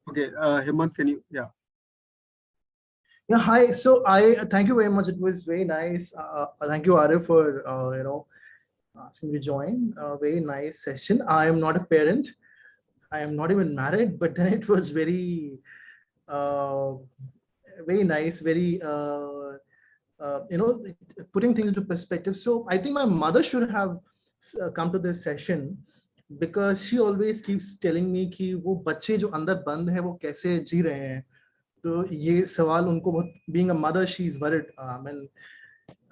Okay, Hemant, can you? Yeah. Yeah, hi. So I thank you very much. It was very nice. Thank you, Arif, for asking me to join. Very nice session. I am not a parent. I am not even married, but then it was very, very nice. Very, putting things into perspective. So I think my mother should have come to this session, because she always keeps telling me कि वो बच्चे जो अंदर बंद है वो कैसे जी रहे हैं. तो ये सवाल उनको बहुत, being a mother, she is worried. I mean,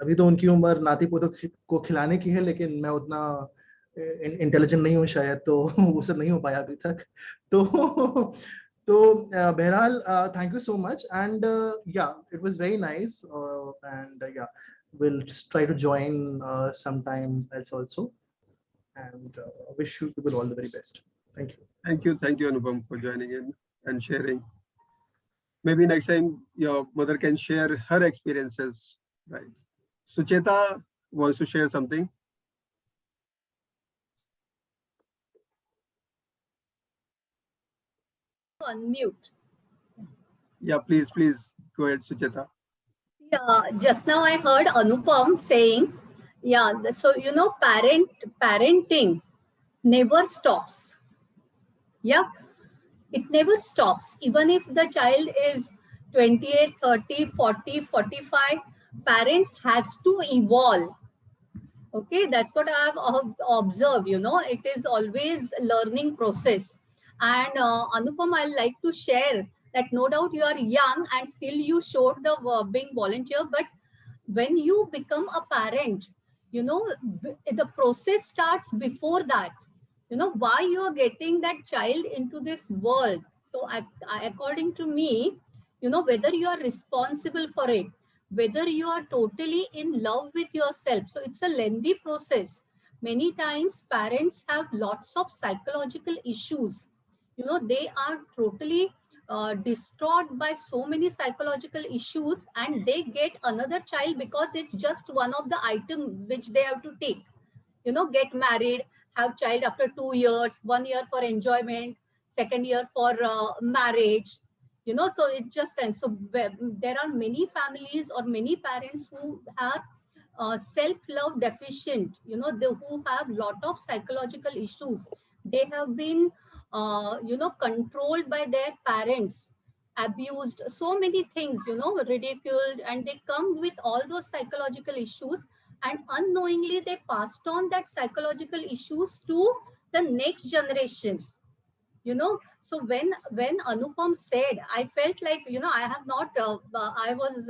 अभी तो उनकी उम्र नाती पोतों को खिलाने की है, लेकिन मैं उतना इंटेलिजेंट नहीं हूँ शायद, तो वो सब नहीं हो पाया अभी तक. तो बहरहाल, thank you so much, and yeah, it was very nice, and yeah, we'll try to join sometime else also, and wish you people all the very best. Thank you. Thank you, Anupam, for joining in and sharing. Maybe next time your mother can share her experiences, right? Sucheta wants to share something. Unmute. Yeah, please go ahead, Sucheta. Yeah, just now I heard Anupam saying, yeah, so parenting never stops. Yeah, it never stops. Even if the child is 28, 30, 40, 45, parents has to evolve. Okay, that's what I have observed. It is always learning process. And Anupam, I like to share that no doubt you are young and still you showed the being volunteer, but when you become a parent, the process starts before that. Why you are getting that child into this world. So according to me, whether you are responsible for it, whether you are totally in love with yourself. So it's a lengthy process. Many times parents have lots of psychological issues. They are totally distraught by so many psychological issues, and they get another child because it's just one of the item which they have to take. Get married, have child after 2 years, 1 year for enjoyment, second year for marriage. So it just ends. So there are many families or many parents who are self-love deficient, who have lot of psychological issues. They have been controlled by their parents, abused, so many things, ridiculed, and they come with all those psychological issues, and unknowingly they passed on that psychological issues to the next generation. So when Anupam said, I felt like, I have not I was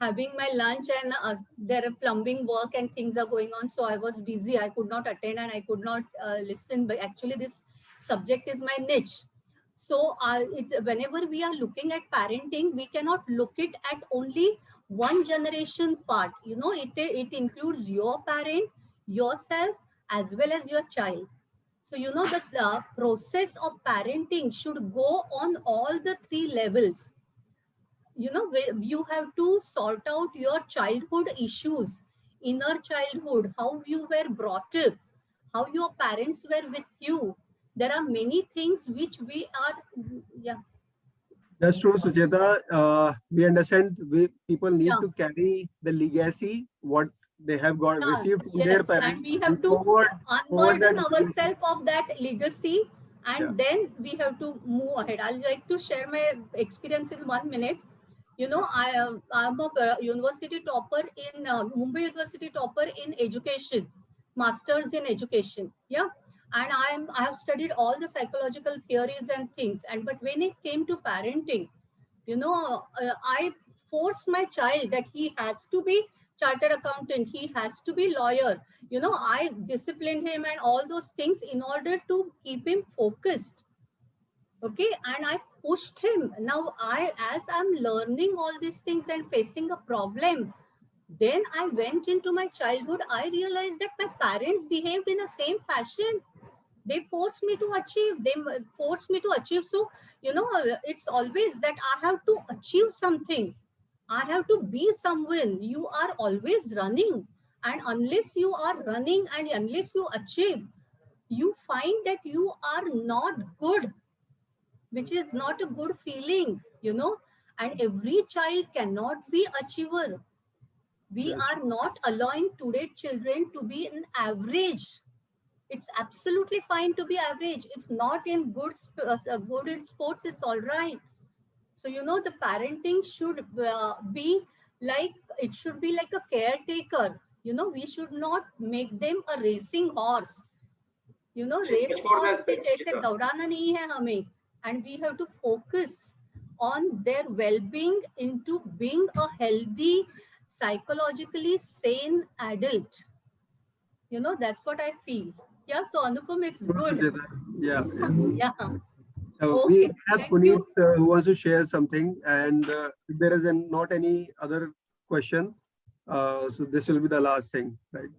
having my lunch, and there are plumbing work and things are going on, so I was busy, I could not attend and I could not listen, but actually this subject is my niche. So it's, whenever we are looking at parenting, we cannot look it at only one generation part. It includes your parent, yourself, as well as your child. So, the process of parenting should go on all the three levels. You have to sort out your childhood issues, inner childhood, how you were brought up, how your parents were with you. There are many things which we are, yeah. That's true, Sucheta. We understand people need Yeah. to carry the legacy, what they have got Yeah, received from their yes, and parents, we have to forward unburden that legacy. ourselves of that legacy, and Yeah. then we have to move ahead. I'd like to share my experience in 1 minute. I'm a university topper in Mumbai University topper in education, masters in education. Yeah, and I have studied all the psychological theories and things. And but when it came to parenting, I forced my child that he has to be chartered accountant, he has to be lawyer. I disciplined him and all those things in order to keep him focused. Okay, and I pushed him. Now as I'm learning all these things and facing a problem, then I went into my childhood. I realized that my parents behaved in the same fashion. They forced me to achieve. They forced me to achieve. So, it's always that I have to achieve something. I have to be someone. You are always running. And unless you are running and unless you achieve, you find that you are not good, which is not a good feeling, and every child cannot be achiever. We Yes. are not allowing today children to be an average. It's absolutely fine to be average. If not in good in sports, it's all right. So, the parenting should be like, it should be like a caretaker. We should not make them a racing horse. Race Much more than horse से that, जैसे Chitra. दौड़ाना नहीं है हमें, and we have to focus on their well-being into being a healthy, psychologically sane adult. That's what I feel. Yeah, so Anupam, it's True, good. Sucheta. Yeah. Yeah. Yeah. We Okay, have thank Puneet you. who wants to share something, and if there is not any other question, so this will be the last thing, right?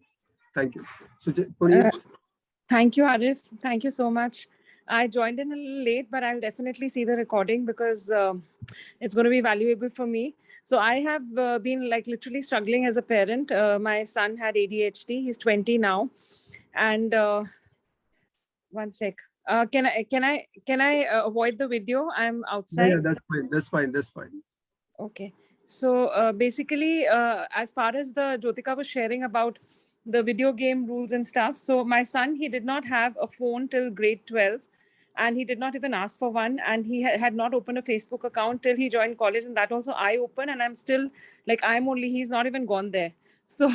Thank you. So, Puneet. Thank you, Arif. Thank you so much. I joined in a little late, but I'll definitely see the recording because it's going to be valuable for me. So I have been like literally struggling as a parent. My son had ADHD. He's 20 now, and one sec. Can I avoid the video? I'm outside. Yeah, that's fine. That's fine. That's fine. Okay. So basically, as far as the Jyotika was sharing about the video game rules and stuff. So my son, he did not have a phone till grade 12 and he did not even ask for one. And he had not opened a Facebook account till he joined college. And that also I opened, and I'm still like, he's not even gone there. So,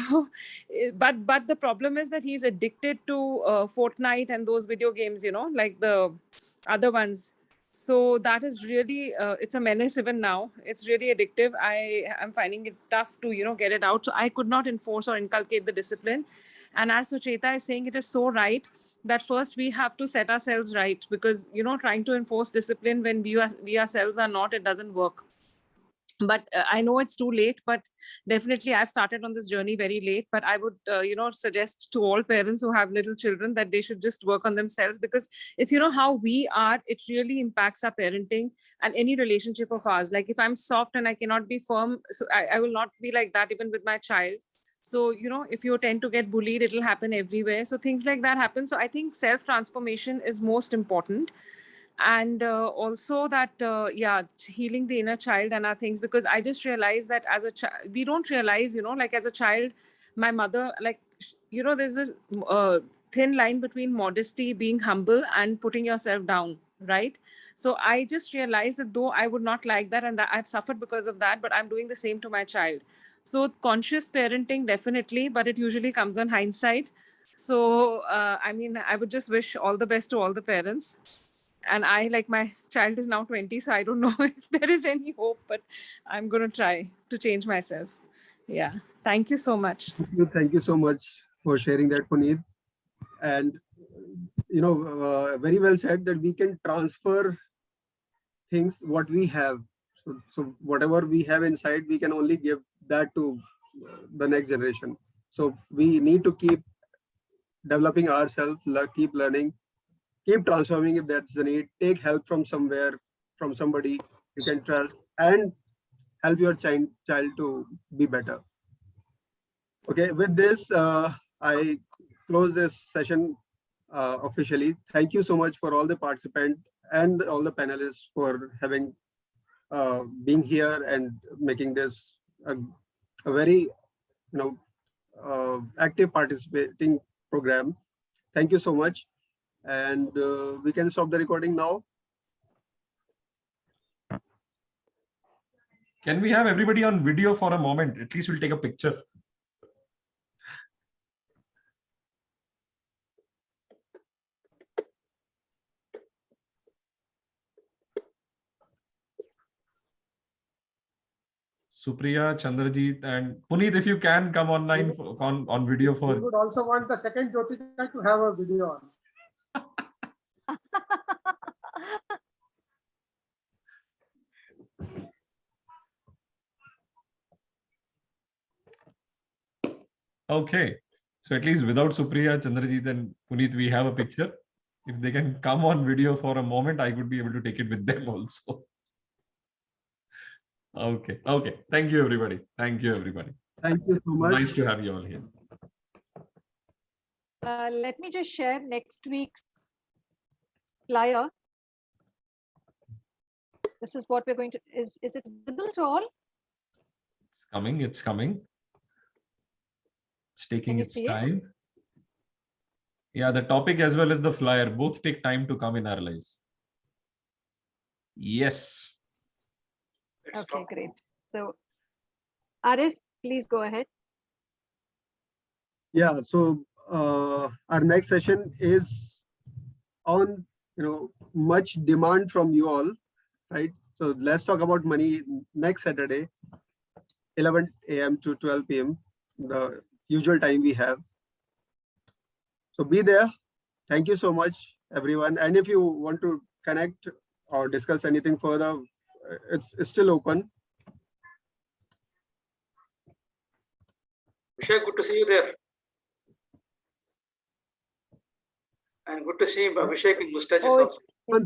but the problem is that he's addicted to Fortnite and those video games, like the other ones. So that is really, it's a menace even now. It's really addictive. I am finding it tough to, get it out. So I could not enforce or inculcate the discipline. And as Sucheta is saying, it is so right that first we have to set ourselves right, because, trying to enforce discipline when we ourselves are not, it doesn't work. but I know it's too late, but definitely I've started on this journey very late. But I would suggest to all parents who have little children that they should just work on themselves, because it's how we are, it really impacts our parenting and any relationship of ours. Like if I'm soft and I cannot be firm, so I will not be like that even with my child. So if you tend to get bullied, it'll happen everywhere. So things like that happen. So I think self transformation is most important. And also that healing the inner child and our things, because I just realized that as a child we don't realize, like as a child, my mother, like, there's this thin line between modesty, being humble, and putting yourself down, right? So I just realized that though I would not like that, and that I've suffered because of that, but I'm doing the same to my child. So conscious parenting, definitely, but it usually comes on hindsight. So I would just wish all the best to all the parents. And I, like, my child is now 20, so I don't know if there is any hope, but I'm going to try to change myself. Yeah. Thank you so much. Thank you so much for sharing that, Puneet. And very well said that we can transfer things what we have. So whatever we have inside, we can only give that to the next generation. So we need to keep developing ourselves, keep learning, keep transforming if that's the need. Take help from somewhere, from somebody you can trust, and help your child to be better. Okay, with this, I close this session officially. Thank you so much for all the participants and all the panelists for having being here and making this a very active participating program. Thank you so much, and we can stop the recording now. Can we have everybody on video for a moment? At least we'll take a picture. Supriya, Chandrajit, and Puneet, if you can come online on video for. We would also want the second Jyotika to have a video on. Okay, so at least without Supriya, Chandrajit, and Puneet, we have a picture. If they can come on video for a moment, I would be able to take it with them also. Okay. Thank you, everybody. Thank you, everybody. Thank you so much. Nice to have you all here. Let me just share next week's flyer. This is what we're going to, is it visible to all? It's coming. It's taking its time. Yeah, the topic as well as the flyer both take time to come in our lives. Yes. Okay, great. So, Arif, please go ahead. Yeah, so our next session is on much demand from you all, right? So let's talk about money next Saturday, 11 a.m. to 12 p.m. the usual time we have. So be there. Thank you so much, everyone. And if you want to connect or discuss anything further, it's still open. Vishek, good to see you there. And good to see Vishek in mustaches also.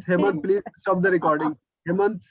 Hemant, please stop the recording. Hemant.